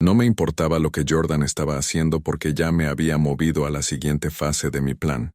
S1: No me importaba lo que Jordan estaba haciendo porque ya me había movido a la siguiente fase de mi plan.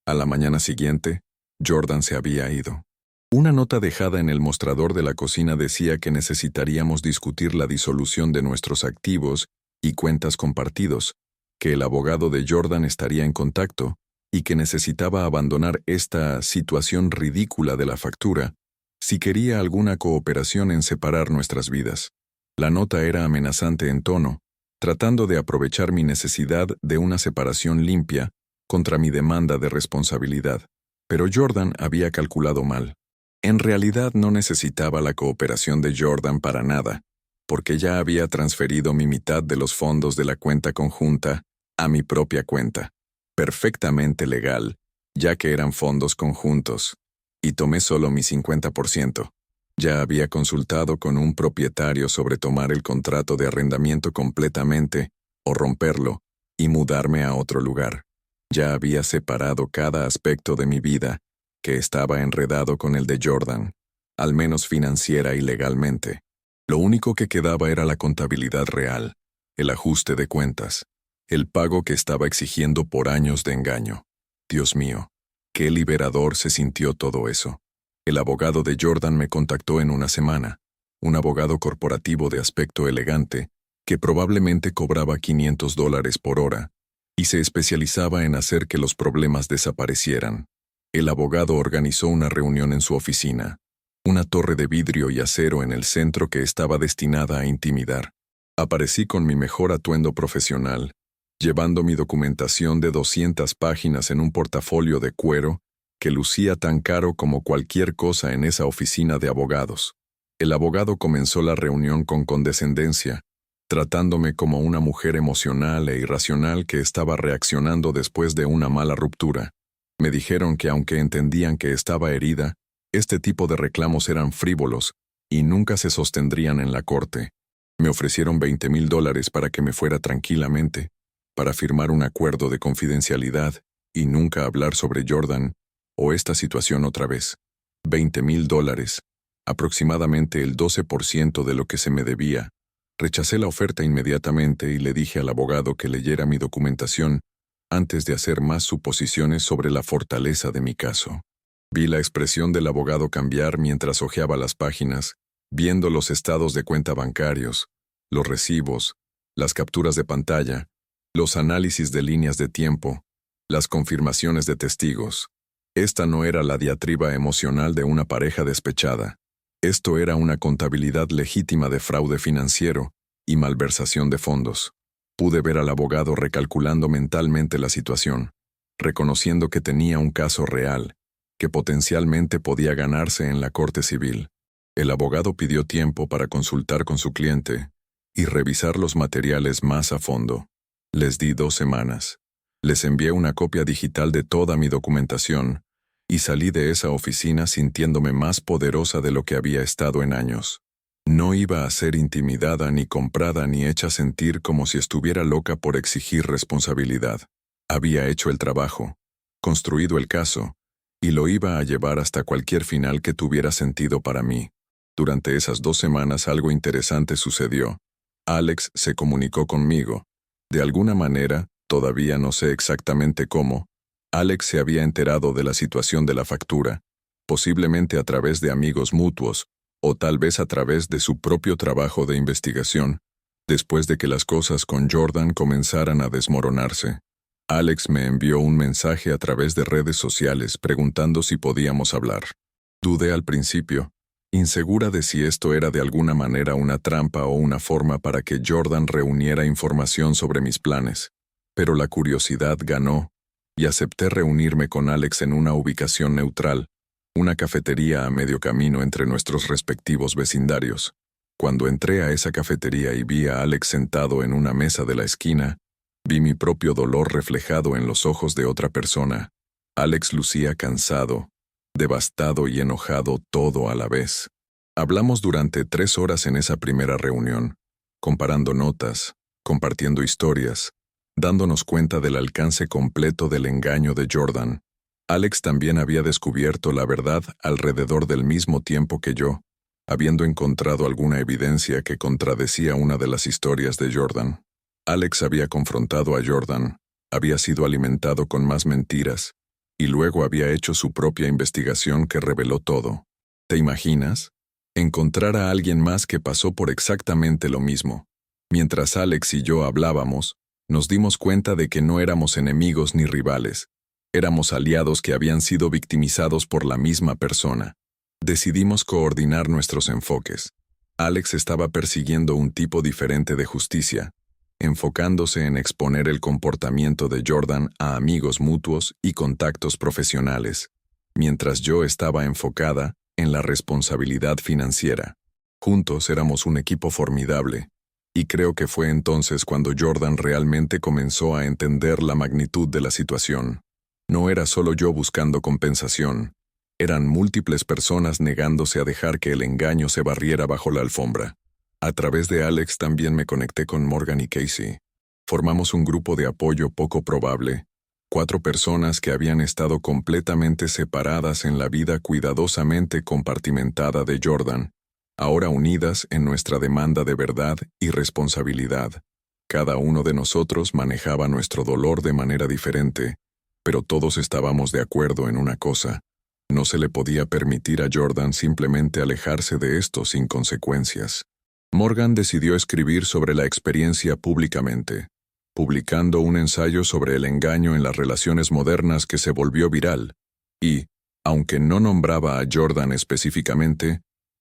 S1: A la mañana siguiente, Jordan se había ido. Una nota dejada en el mostrador de la cocina decía que necesitaríamos discutir la disolución de nuestros activos y cuentas compartidos, que el abogado de Jordan estaría en contacto, y que necesitaba abandonar esta situación ridícula de la factura si quería alguna cooperación en separar nuestras vidas. La nota era amenazante en tono, tratando de aprovechar mi necesidad de una separación limpia contra mi demanda de responsabilidad. Pero Jordan había calculado mal. En realidad no necesitaba la cooperación de Jordan para nada, porque ya había transferido mi mitad de los fondos de la cuenta conjunta a mi propia cuenta, perfectamente legal, ya que eran fondos conjuntos, y tomé solo mi 50%. Ya había consultado con un propietario sobre tomar el contrato de arrendamiento completamente, o romperlo, y mudarme a otro lugar. Ya había separado cada aspecto de mi vida, que estaba enredado con el de Jordan, al menos financiera y legalmente. Lo único que quedaba era la contabilidad real, el ajuste de cuentas, el pago que estaba exigiendo por años de engaño. Dios mío, qué liberador se sintió todo eso. El abogado de Jordan me contactó en una semana, un abogado corporativo de aspecto elegante, que probablemente cobraba $500 por hora, y se especializaba en hacer que los problemas desaparecieran. El abogado organizó una reunión en su oficina, una torre de vidrio y acero en el centro que estaba destinada a intimidar. Aparecí con mi mejor atuendo profesional, llevando mi documentación de 200 páginas en un portafolio de cuero que lucía tan caro como cualquier cosa en esa oficina de abogados. El abogado comenzó la reunión con condescendencia, tratándome como una mujer emocional e irracional que estaba reaccionando después de una mala ruptura. Me dijeron que aunque entendían que estaba herida, este tipo de reclamos eran frívolos y nunca se sostendrían en la corte. Me ofrecieron $20,000 para que me fuera tranquilamente, para firmar un acuerdo de confidencialidad y nunca hablar sobre Jordan o esta situación otra vez. $20,000, aproximadamente el 12% de lo que se me debía. Rechacé la oferta inmediatamente y le dije al abogado que leyera mi documentación antes de hacer más suposiciones sobre la fortaleza de mi caso. Vi la expresión del abogado cambiar mientras hojeaba las páginas, viendo los estados de cuenta bancarios, los recibos, las capturas de pantalla, los análisis de líneas de tiempo, las confirmaciones de testigos. Esta no era la diatriba emocional de una pareja despechada. Esto era una contabilidad legítima de fraude financiero y malversación de fondos. Pude ver al abogado recalculando mentalmente la situación, reconociendo que tenía un caso real, que potencialmente podía ganarse en la corte civil. El abogado pidió tiempo para consultar con su cliente y revisar los materiales más a fondo. Les di 2 semanas. Les envié una copia digital de toda mi documentación y salí de esa oficina sintiéndome más poderosa de lo que había estado en años. No iba a ser intimidada ni comprada ni hecha sentir como si estuviera loca por exigir responsabilidad. Había hecho el trabajo, construido el caso, y lo iba a llevar hasta cualquier final que tuviera sentido para mí. Durante esas 2 semanas algo interesante sucedió. Alex se comunicó conmigo. De alguna manera, todavía no sé exactamente cómo, Alex se había enterado de la situación de la factura, posiblemente a través de amigos mutuos, o tal vez a través de su propio trabajo de investigación, después de que las cosas con Jordan comenzaran a desmoronarse. Alex me envió un mensaje a través de redes sociales preguntando si podíamos hablar. Dudé al principio, insegura de si esto era de alguna manera una trampa o una forma para que Jordan reuniera información sobre mis planes, pero la curiosidad ganó, y acepté reunirme con Alex en una ubicación neutral, una cafetería a medio camino entre nuestros respectivos vecindarios. Cuando entré a esa cafetería y vi a Alex sentado en una mesa de la esquina, vi mi propio dolor reflejado en los ojos de otra persona. Alex lucía cansado, devastado y enojado todo a la vez. Hablamos durante 3 horas en esa primera reunión, comparando notas, compartiendo historias, dándonos cuenta del alcance completo del engaño de Jordan. Alex también había descubierto la verdad alrededor del mismo tiempo que yo, habiendo encontrado alguna evidencia que contradecía una de las historias de Jordan. Alex había confrontado a Jordan, había sido alimentado con más mentiras, y luego había hecho su propia investigación que reveló todo. ¿Te imaginas? Encontrar a alguien más que pasó por exactamente lo mismo. Mientras Alex y yo hablábamos, nos dimos cuenta de que no éramos enemigos ni rivales, Éramos aliados que habían sido victimizados por la misma persona. Decidimos coordinar nuestros enfoques. Alex estaba persiguiendo un tipo diferente de justicia, enfocándose en exponer el comportamiento de Jordan a amigos mutuos y contactos profesionales, mientras yo estaba enfocada en la responsabilidad financiera. Juntos éramos un equipo formidable, y creo que fue entonces cuando Jordan realmente comenzó a entender la magnitud de la situación. No era solo yo buscando compensación, eran múltiples personas negándose a dejar que el engaño se barriera bajo la alfombra. A través de Alex también me conecté con Morgan y Casey. Formamos un grupo de apoyo poco probable, 4 personas que habían estado completamente separadas en la vida cuidadosamente compartimentada de Jordan, ahora unidas en nuestra demanda de verdad y responsabilidad. Cada uno de nosotros manejaba nuestro dolor de manera diferente, pero todos estábamos de acuerdo en una cosa: no se le podía permitir a Jordan simplemente alejarse de esto sin consecuencias. Morgan decidió escribir sobre la experiencia públicamente, publicando un ensayo sobre el engaño en las relaciones modernas que se volvió viral, y, aunque no nombraba a Jordan específicamente,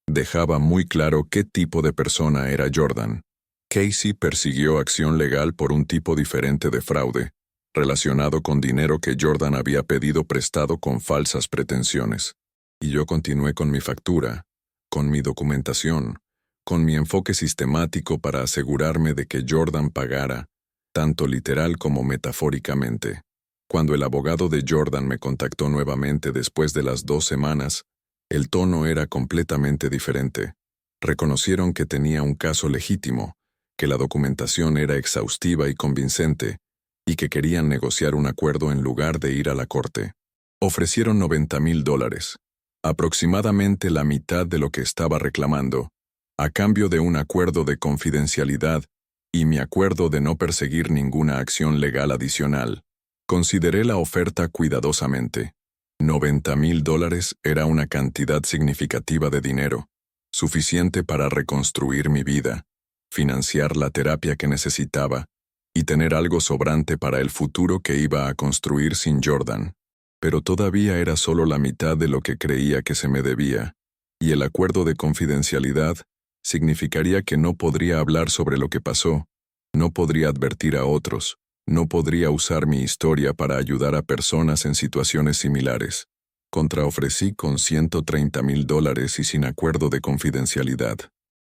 S1: dejaba muy claro qué tipo de persona era Jordan. Casey persiguió acción legal por un tipo diferente de fraude, relacionado con dinero que Jordan había pedido prestado con falsas pretensiones. Y yo continué con mi factura, con mi documentación, con mi enfoque sistemático para asegurarme de que Jordan pagara, tanto literal como metafóricamente. Cuando el abogado de Jordan me contactó nuevamente después de las 2 semanas, el tono era completamente diferente. Reconocieron que tenía un caso legítimo, que la documentación era exhaustiva y convincente, y que querían negociar un acuerdo en lugar de ir a la corte. Ofrecieron $90,000, aproximadamente la mitad de lo que estaba reclamando, a cambio de un acuerdo de confidencialidad y mi acuerdo de no perseguir ninguna acción legal adicional. Consideré la oferta cuidadosamente. $90,000 era una cantidad significativa de dinero, suficiente para reconstruir mi vida, financiar la terapia que necesitaba, y tener algo sobrante para el futuro que iba a construir sin Jordan. Pero todavía era solo la mitad de lo que creía que se me debía, y el acuerdo de confidencialidad significaría que no podría hablar sobre lo que pasó, no podría advertir a otros, no podría usar mi historia para ayudar a personas en situaciones similares. Contraofrecí con $130,000 y sin acuerdo de confidencialidad.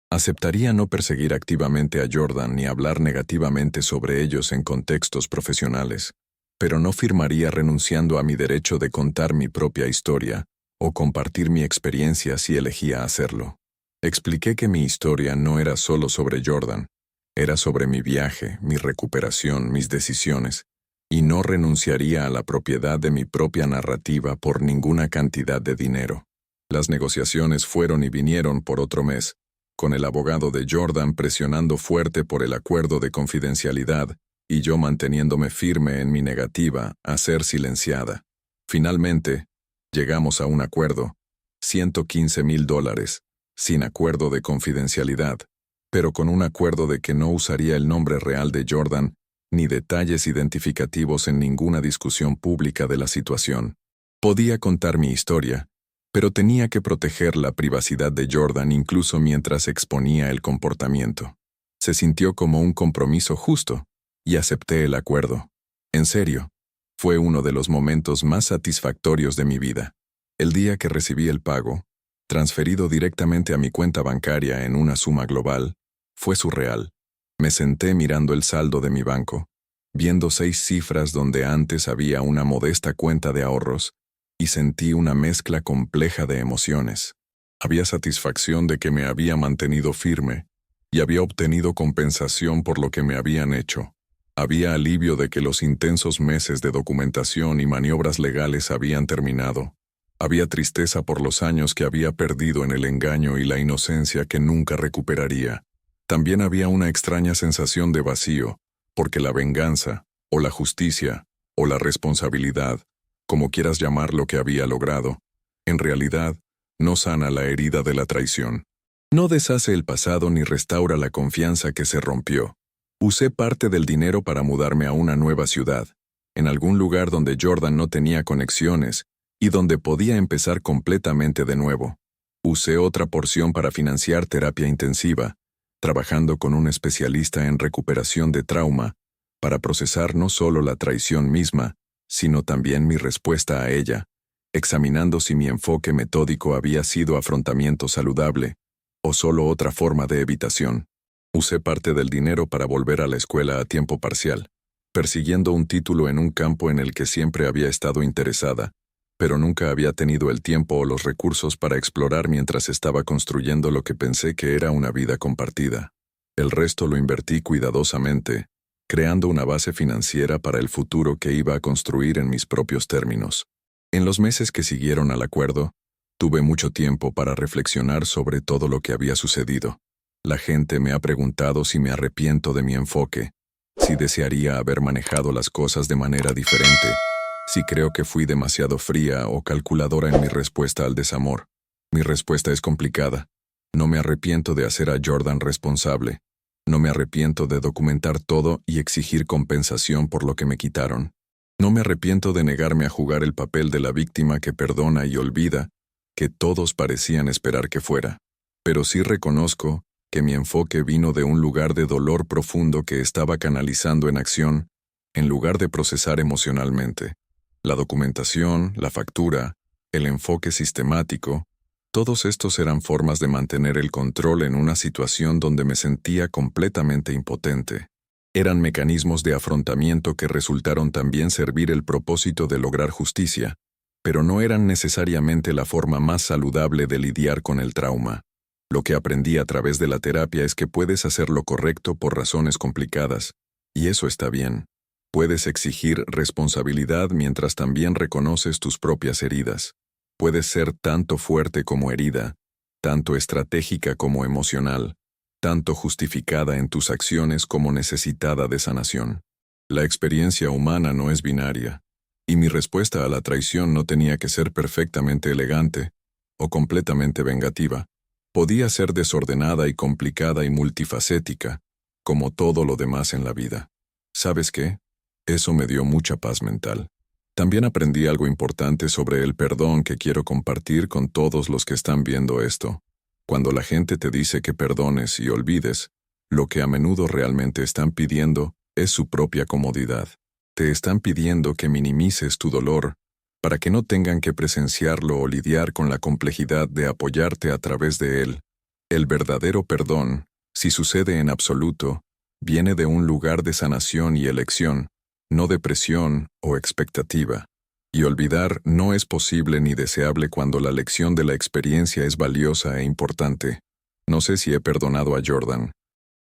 S1: Aceptaría no perseguir activamente a Jordan ni hablar negativamente sobre ellos en contextos profesionales, pero no firmaría renunciando a mi derecho de contar mi propia historia o compartir mi experiencia si elegía hacerlo. Expliqué que mi historia no era solo sobre Jordan, era sobre mi viaje, mi recuperación, mis decisiones, y no renunciaría a la propiedad de mi propia narrativa por ninguna cantidad de dinero. Las negociaciones fueron y vinieron por otro mes, con el abogado de Jordan presionando fuerte por el acuerdo de confidencialidad y yo manteniéndome firme en mi negativa a ser silenciada. Finalmente, llegamos a un acuerdo, $115,000, sin acuerdo de confidencialidad, pero con un acuerdo de que no usaría el nombre real de Jordan ni detalles identificativos en ninguna discusión pública de la situación. Podía contar mi historia, pero tenía que proteger la privacidad de Jordan incluso mientras exponía el comportamiento. Se sintió como un compromiso justo, y acepté el acuerdo. En serio, fue uno de los momentos más satisfactorios de mi vida. El día que recibí el pago, transferido directamente a mi cuenta bancaria en una suma global, fue surreal. Me senté mirando el saldo de mi banco, viendo 6 cifras donde antes había una modesta cuenta de ahorros, y sentí una mezcla compleja de emociones. Había satisfacción de que me había mantenido firme, y había obtenido compensación por lo que me habían hecho. Había alivio de que los intensos meses de documentación y maniobras legales habían terminado. Había tristeza por los años que había perdido en el engaño y la inocencia que nunca recuperaría. También había una extraña sensación de vacío, porque la venganza, o la justicia, o la responsabilidad, como quieras llamar lo que había logrado, en realidad, no sana la herida de la traición. No deshace el pasado ni restaura la confianza que se rompió. Usé parte del dinero para mudarme a una nueva ciudad, en algún lugar donde Jordan no tenía conexiones y donde podía empezar completamente de nuevo. Usé otra porción para financiar terapia intensiva, trabajando con un especialista en recuperación de trauma, para procesar no solo la traición misma, sino también mi respuesta a ella, examinando si mi enfoque metódico había sido afrontamiento saludable o solo otra forma de evitación. Usé parte del dinero para volver a la escuela a tiempo parcial, persiguiendo un título en un campo en el que siempre había estado interesada, pero nunca había tenido el tiempo o los recursos para explorar mientras estaba construyendo lo que pensé que era una vida compartida. El resto lo invertí cuidadosamente, creando una base financiera para el futuro que iba a construir en mis propios términos. En los meses que siguieron al acuerdo, tuve mucho tiempo para reflexionar sobre todo lo que había sucedido. La gente me ha preguntado si me arrepiento de mi enfoque, si desearía haber manejado las cosas de manera diferente, si creo que fui demasiado fría o calculadora en mi respuesta al desamor. Mi respuesta es complicada. No me arrepiento de hacer a Jordan responsable. No me arrepiento de documentar todo y exigir compensación por lo que me quitaron. No me arrepiento de negarme a jugar el papel de la víctima que perdona y olvida, que todos parecían esperar que fuera. Pero sí reconozco que mi enfoque vino de un lugar de dolor profundo que estaba canalizando en acción, en lugar de procesar emocionalmente. La documentación, la factura, el enfoque sistemático, todos estos eran formas de mantener el control en una situación donde me sentía completamente impotente. Eran mecanismos de afrontamiento que resultaron también servir el propósito de lograr justicia, pero no eran necesariamente la forma más saludable de lidiar con el trauma. Lo que aprendí a través de la terapia es que puedes hacer lo correcto por razones complicadas, y eso está bien. Puedes exigir responsabilidad mientras también reconoces tus propias heridas. Puedes ser tanto fuerte como herida, tanto estratégica como emocional, tanto justificada en tus acciones como necesitada de sanación. La experiencia humana no es binaria, y mi respuesta a la traición no tenía que ser perfectamente elegante o completamente vengativa. Podía ser desordenada y complicada y multifacética, como todo lo demás en la vida. ¿Sabes qué? Eso me dio mucha paz mental. También aprendí algo importante sobre el perdón que quiero compartir con todos los que están viendo esto. Cuando la gente te dice que perdones y olvides, lo que a menudo realmente están pidiendo es su propia comodidad. Te están pidiendo que minimices tu dolor, para que no tengan que presenciarlo o lidiar con la complejidad de apoyarte a través de él. El verdadero perdón, si sucede en absoluto, viene de un lugar de sanación y elección, no de presión o expectativa. Y olvidar no es posible ni deseable cuando la lección de la experiencia es valiosa e importante. No sé si he perdonado a Jordan.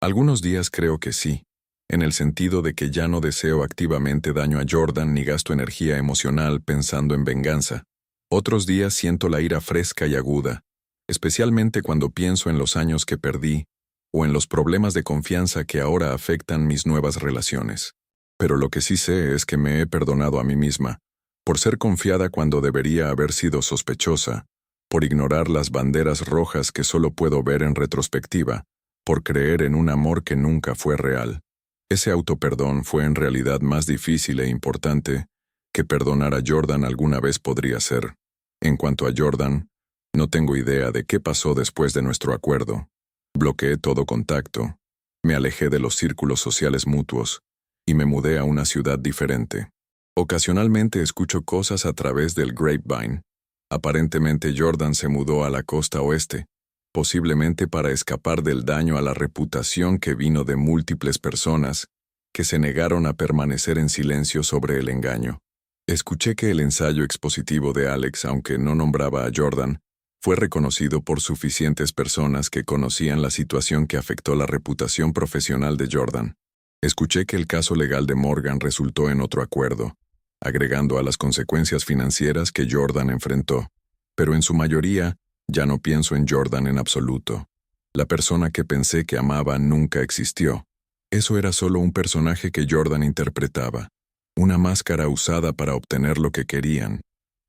S1: Algunos días creo que sí, en el sentido de que ya no deseo activamente daño a Jordan ni gasto energía emocional pensando en venganza. Otros días siento la ira fresca y aguda, especialmente cuando pienso en los años que perdí o en los problemas de confianza que ahora afectan mis nuevas relaciones. Pero lo que sí sé es que me he perdonado a mí misma, por ser confiada cuando debería haber sido sospechosa, por ignorar las banderas rojas que solo puedo ver en retrospectiva, por creer en un amor que nunca fue real. Ese autoperdón fue en realidad más difícil e importante que perdonar a Jordan alguna vez podría ser. En cuanto a Jordan, no tengo idea de qué pasó después de nuestro acuerdo. Bloqueé todo contacto, me alejé de los círculos sociales mutuos y me mudé a una ciudad diferente. Ocasionalmente escucho cosas a través del grapevine. Aparentemente Jordan se mudó a la costa oeste, posiblemente para escapar del daño a la reputación que vino de múltiples personas que se negaron a permanecer en silencio sobre el engaño. Escuché que el ensayo expositivo de Alex, aunque no nombraba a Jordan, fue reconocido por suficientes personas que conocían la situación que afectó la reputación profesional de Jordan. Escuché que el caso legal de Morgan resultó en otro acuerdo, agregando a las consecuencias financieras que Jordan enfrentó, pero en su mayoría ya no pienso en Jordan en absoluto. La persona que pensé que amaba nunca existió. Eso era solo un personaje que Jordan interpretaba, una máscara usada para obtener lo que querían.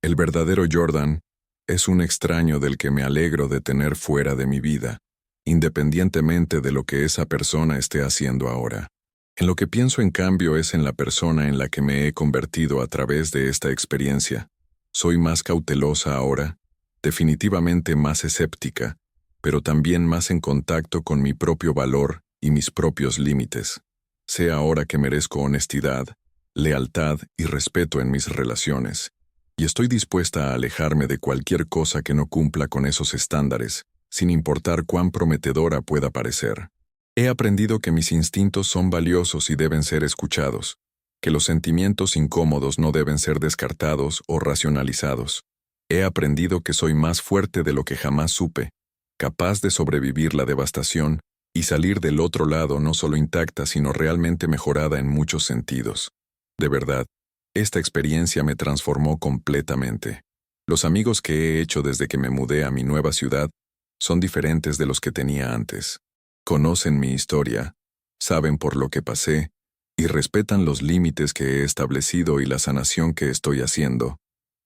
S1: El verdadero Jordan es un extraño del que me alegro de tener fuera de mi vida, independientemente de lo que esa persona esté haciendo ahora. En lo que pienso, en cambio, es en la persona en la que me he convertido a través de esta experiencia. Soy más cautelosa ahora, definitivamente más escéptica, pero también más en contacto con mi propio valor y mis propios límites. Sé ahora que merezco honestidad, lealtad y respeto en mis relaciones, y estoy dispuesta a alejarme de cualquier cosa que no cumpla con esos estándares, sin importar cuán prometedora pueda parecer. He aprendido que mis instintos son valiosos y deben ser escuchados, que los sentimientos incómodos no deben ser descartados o racionalizados. He aprendido que soy más fuerte de lo que jamás supe, capaz de sobrevivir la devastación y salir del otro lado no solo intacta, sino realmente mejorada en muchos sentidos. De verdad, esta experiencia me transformó completamente. Los amigos que he hecho desde que me mudé a mi nueva ciudad son diferentes de los que tenía antes. Conocen mi historia, saben por lo que pasé, y respetan los límites que he establecido y la sanación que estoy haciendo.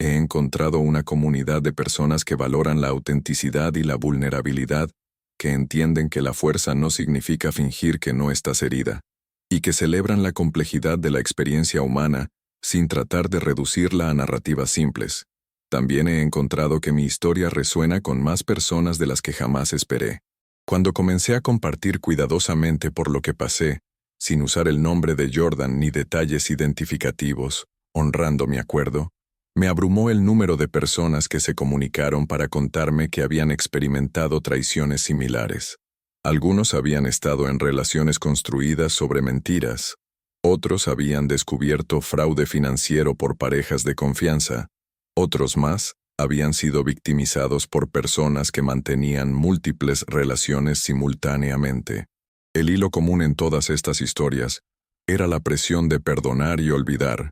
S1: He encontrado una comunidad de personas que valoran la autenticidad y la vulnerabilidad, que entienden que la fuerza no significa fingir que no estás herida, y que celebran la complejidad de la experiencia humana sin tratar de reducirla a narrativas simples. También he encontrado que mi historia resuena con más personas de las que jamás esperé. Cuando comencé a compartir cuidadosamente por lo que pasé, sin usar el nombre de Jordan ni detalles identificativos, honrando mi acuerdo, me abrumó el número de personas que se comunicaron para contarme que habían experimentado traiciones similares. Algunos habían estado en relaciones construidas sobre mentiras, otros habían descubierto fraude financiero por parejas de confianza, otros más habían sido victimizados por personas que mantenían múltiples relaciones simultáneamente. El hilo común en todas estas historias era la presión de perdonar y olvidar,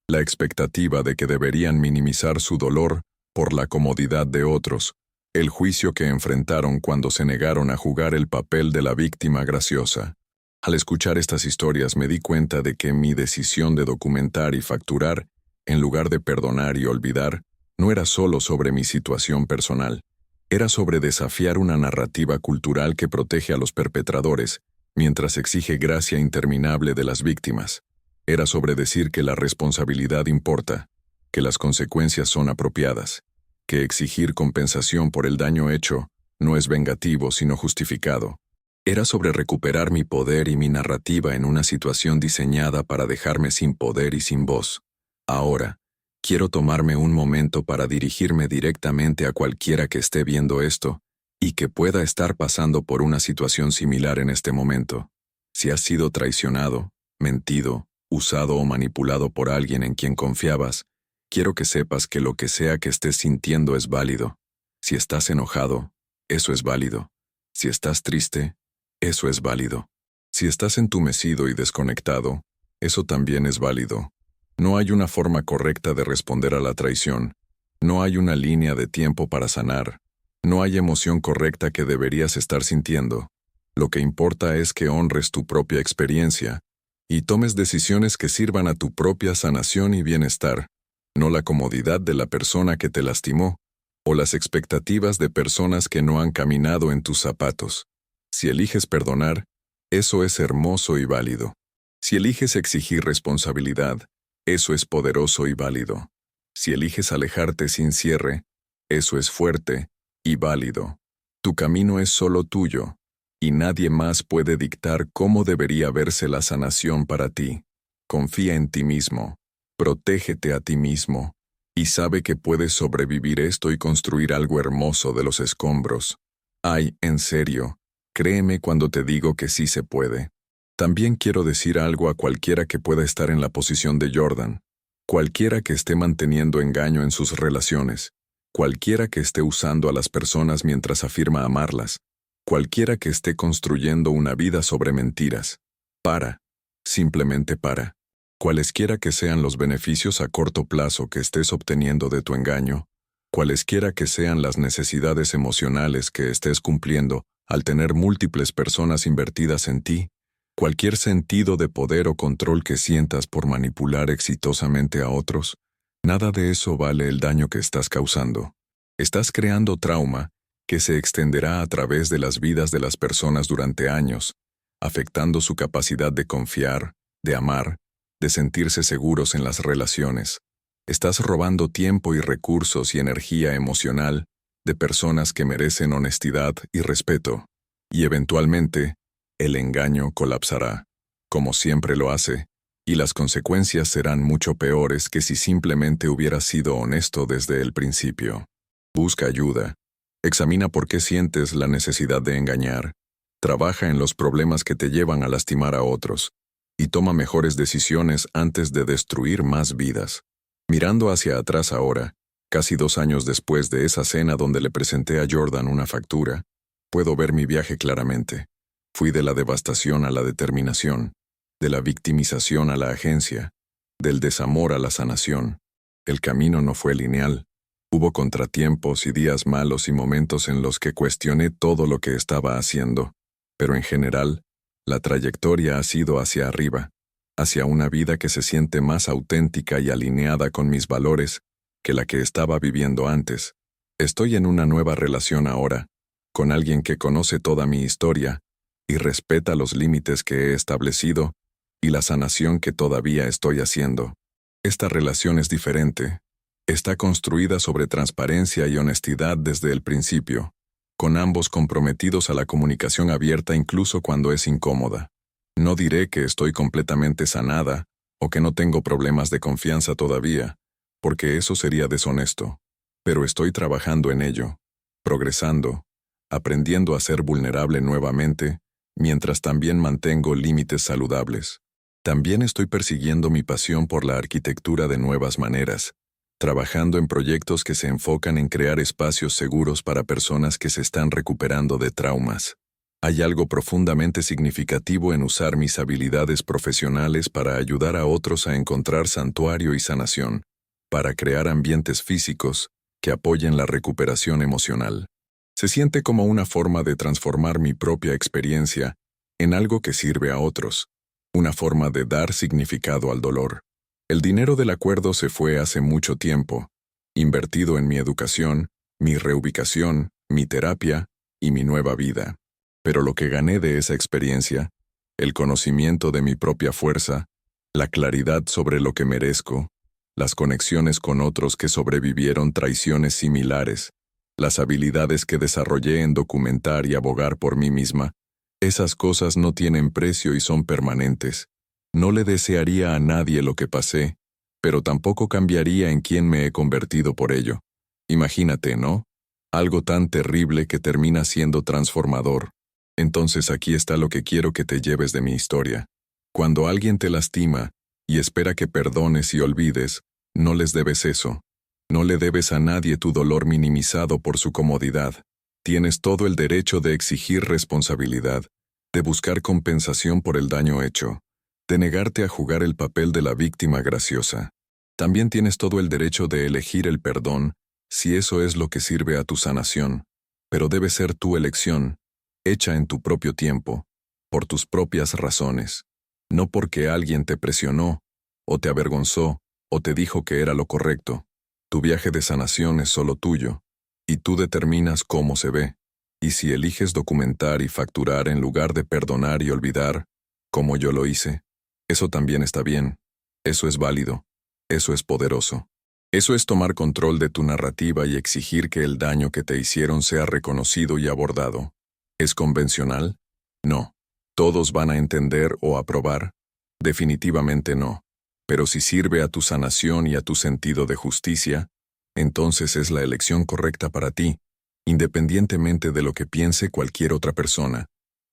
S1: la expectativa de que deberían minimizar su dolor por la comodidad de otros, el juicio que enfrentaron cuando se negaron a jugar el papel de la víctima graciosa. Al escuchar estas historias me di cuenta de que mi decisión de documentar y facturar, en lugar de perdonar y olvidar, no era solo sobre mi situación personal, era sobre desafiar una narrativa cultural que protege a los perpetradores, mientras exige gracia interminable de las víctimas. Era sobre decir que la responsabilidad importa, que las consecuencias son apropiadas, que exigir compensación por el daño hecho no es vengativo sino justificado. Era sobre recuperar mi poder y mi narrativa en una situación diseñada para dejarme sin poder y sin voz. Ahora, quiero tomarme un momento para dirigirme directamente a cualquiera que esté viendo esto y que pueda estar pasando por una situación similar en este momento. Si has sido traicionado, mentido, usado o manipulado por alguien en quien confiabas, quiero que sepas que lo que sea que estés sintiendo es válido. Si estás enojado, eso es válido. Si estás triste, eso es válido. Si estás entumecido y desconectado, eso también es válido. No hay una forma correcta de responder a la traición. No hay una línea de tiempo para sanar. No hay emoción correcta que deberías estar sintiendo. Lo que importa es que honres tu propia experiencia y tomes decisiones que sirvan a tu propia sanación y bienestar, no la comodidad de la persona que te lastimó o las expectativas de personas que no han caminado en tus zapatos. Si eliges perdonar, eso es hermoso y válido. Si eliges exigir responsabilidad, eso es poderoso y válido. Si eliges alejarte sin cierre, eso es fuerte y válido. Tu camino es solo tuyo, y nadie más puede dictar cómo debería verse la sanación para ti. Confía en ti mismo, protégete a ti mismo, y sabe que puedes sobrevivir esto y construir algo hermoso de los escombros. Ay, en serio, créeme cuando te digo que sí se puede. También quiero decir algo a cualquiera que pueda estar en la posición de Jordan, cualquiera que esté manteniendo engaño en sus relaciones, cualquiera que esté usando a las personas mientras afirma amarlas, cualquiera que esté construyendo una vida sobre mentiras. Para, simplemente para. Cualesquiera que sean los beneficios a corto plazo que estés obteniendo de tu engaño, cualesquiera que sean las necesidades emocionales que estés cumpliendo al tener múltiples personas invertidas en ti, cualquier sentido de poder o control que sientas por manipular exitosamente a otros, nada de eso vale el daño que estás causando. Estás creando trauma que se extenderá a través de las vidas de las personas durante años, afectando su capacidad de confiar, de amar, de sentirse seguros en las relaciones. Estás robando tiempo y recursos y energía emocional de personas que merecen honestidad y respeto. Y eventualmente, el engaño colapsará, como siempre lo hace, y las consecuencias serán mucho peores que si simplemente hubieras sido honesto desde el principio. Busca ayuda. Examina por qué sientes la necesidad de engañar. Trabaja en los problemas que te llevan a lastimar a otros. Y toma mejores decisiones antes de destruir más vidas. Mirando hacia atrás ahora, casi 2 años después de esa cena donde le presenté a Jordan una factura, puedo ver mi viaje claramente. Fui de la devastación a la determinación, de la victimización a la agencia, del desamor a la sanación. El camino no fue lineal. Hubo contratiempos y días malos y momentos en los que cuestioné todo lo que estaba haciendo. Pero en general, la trayectoria ha sido hacia arriba, hacia una vida que se siente más auténtica y alineada con mis valores que la que estaba viviendo antes. Estoy en una nueva relación ahora, con alguien que conoce toda mi historia y respeta los límites que he establecido y la sanación que todavía estoy haciendo. Esta relación es diferente. Está construida sobre transparencia y honestidad desde el principio, con ambos comprometidos a la comunicación abierta incluso cuando es incómoda. No diré que estoy completamente sanada o que no tengo problemas de confianza todavía, porque eso sería deshonesto. Pero estoy trabajando en ello, progresando, aprendiendo a ser vulnerable nuevamente, mientras también mantengo límites saludables. También estoy persiguiendo mi pasión por la arquitectura de nuevas maneras, trabajando en proyectos que se enfocan en crear espacios seguros para personas que se están recuperando de traumas. Hay algo profundamente significativo en usar mis habilidades profesionales para ayudar a otros a encontrar santuario y sanación, para crear ambientes físicos que apoyen la recuperación emocional. Se siente como una forma de transformar mi propia experiencia en algo que sirve a otros, una forma de dar significado al dolor. El dinero del acuerdo se fue hace mucho tiempo, invertido en mi educación, mi reubicación, mi terapia y mi nueva vida. Pero lo que gané de esa experiencia, el conocimiento de mi propia fuerza, la claridad sobre lo que merezco, las conexiones con otros que sobrevivieron traiciones similares, las habilidades que desarrollé en documentar y abogar por mí misma, esas cosas no tienen precio y son permanentes. No le desearía a nadie lo que pasé, pero tampoco cambiaría en quién me he convertido por ello. Imagínate, ¿no? Algo tan terrible que termina siendo transformador. Entonces aquí está lo que quiero que te lleves de mi historia. Cuando alguien te lastima y espera que perdones y olvides, no les debes eso. No le debes a nadie tu dolor minimizado por su comodidad. Tienes todo el derecho de exigir responsabilidad, de buscar compensación por el daño hecho, de negarte a jugar el papel de la víctima graciosa. También tienes todo el derecho de elegir el perdón, si eso es lo que sirve a tu sanación, pero debe ser tu elección, hecha en tu propio tiempo, por tus propias razones, no porque alguien te presionó, o te avergonzó, o te dijo que era lo correcto. Tu viaje de sanación es solo tuyo, y tú determinas cómo se ve. Y si eliges documentar y facturar en lugar de perdonar y olvidar, como yo lo hice, eso también está bien. Eso es válido. Eso es poderoso. Eso es tomar control de tu narrativa y exigir que el daño que te hicieron sea reconocido y abordado. ¿Es convencional? No. ¿Todos van a entender o aprobar? Definitivamente no. Pero si sirve a tu sanación y a tu sentido de justicia, entonces es la elección correcta para ti, independientemente de lo que piense cualquier otra persona.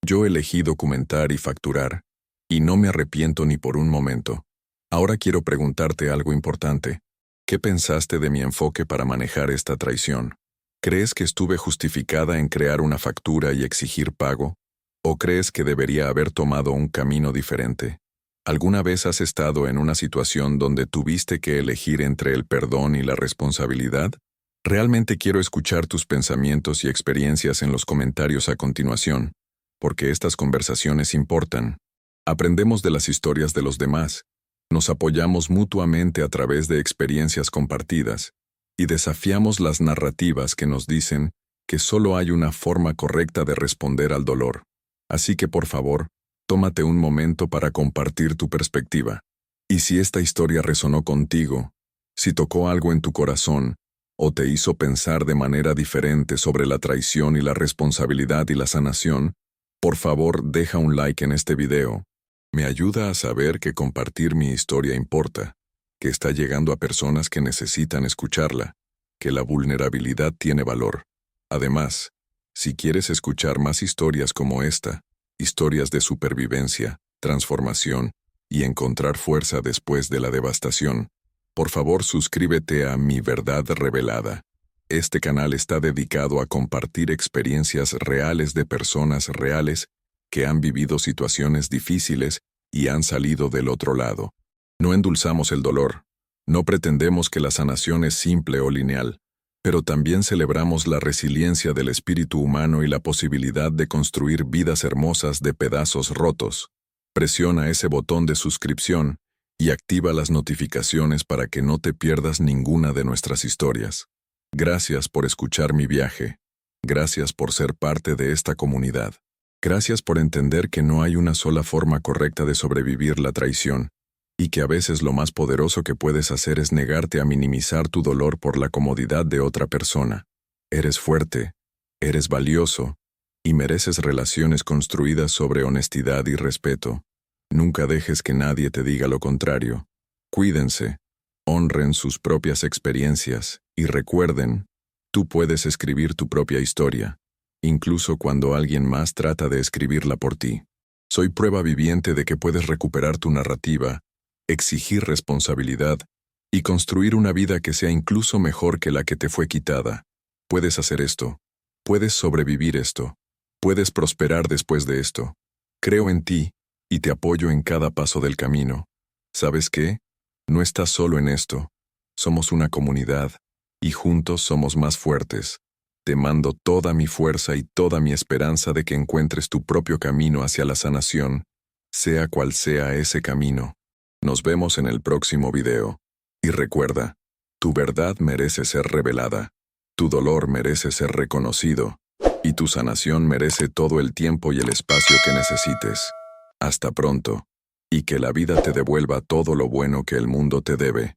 S1: Yo elegí documentar y facturar, y no me arrepiento ni por un momento. Ahora quiero preguntarte algo importante. ¿Qué pensaste de mi enfoque para manejar esta traición? ¿Crees que estuve justificada en crear una factura y exigir pago? ¿O crees que debería haber tomado un camino diferente? ¿Alguna vez has estado en una situación donde tuviste que elegir entre el perdón y la responsabilidad? Realmente quiero escuchar tus pensamientos y experiencias en los comentarios a continuación, porque estas conversaciones importan. Aprendemos de las historias de los demás, nos apoyamos mutuamente a través de experiencias compartidas, y desafiamos las narrativas que nos dicen que solo hay una forma correcta de responder al dolor. Así que por favor, Tómate un momento para compartir tu perspectiva. Y si esta historia resonó contigo, si tocó algo en tu corazón, o te hizo pensar de manera diferente sobre la traición y la responsabilidad y la sanación, por favor deja un like en este video. Me ayuda a saber que compartir mi historia importa, que está llegando a personas que necesitan escucharla, que la vulnerabilidad tiene valor. Además, si quieres escuchar más historias como esta, historias de supervivencia, transformación y encontrar fuerza después de la devastación, por favor suscríbete a Mi Verdad Revelada. Este canal está dedicado a compartir experiencias reales de personas reales que han vivido situaciones difíciles y han salido del otro lado. No endulzamos el dolor, no pretendemos que la sanación es simple o lineal, pero también celebramos la resiliencia del espíritu humano y la posibilidad de construir vidas hermosas de pedazos rotos. Presiona ese botón de suscripción y activa las notificaciones para que no te pierdas ninguna de nuestras historias. Gracias por escuchar mi viaje. Gracias por ser parte de esta comunidad. Gracias por entender que no hay una sola forma correcta de sobrevivir la traición, y que a veces lo más poderoso que puedes hacer es negarte a minimizar tu dolor por la comodidad de otra persona. Eres fuerte, eres valioso, y mereces relaciones construidas sobre honestidad y respeto. Nunca dejes que nadie te diga lo contrario. Cuídense, honren sus propias experiencias, y recuerden, tú puedes escribir tu propia historia, incluso cuando alguien más trata de escribirla por ti. Soy prueba viviente de que puedes recuperar tu narrativa, exigir responsabilidad y construir una vida que sea incluso mejor que la que te fue quitada. Puedes hacer esto. Puedes sobrevivir esto. Puedes prosperar después de esto. Creo en ti y te apoyo en cada paso del camino. ¿Sabes qué? No estás solo en esto. Somos una comunidad y juntos somos más fuertes. Te mando toda mi fuerza y toda mi esperanza de que encuentres tu propio camino hacia la sanación, sea cual sea ese camino. Nos vemos en el próximo video. Y recuerda, tu verdad merece ser revelada, tu dolor merece ser reconocido, y tu sanación merece todo el tiempo y el espacio que necesites. Hasta pronto, y que la vida te devuelva todo lo bueno que el mundo te debe.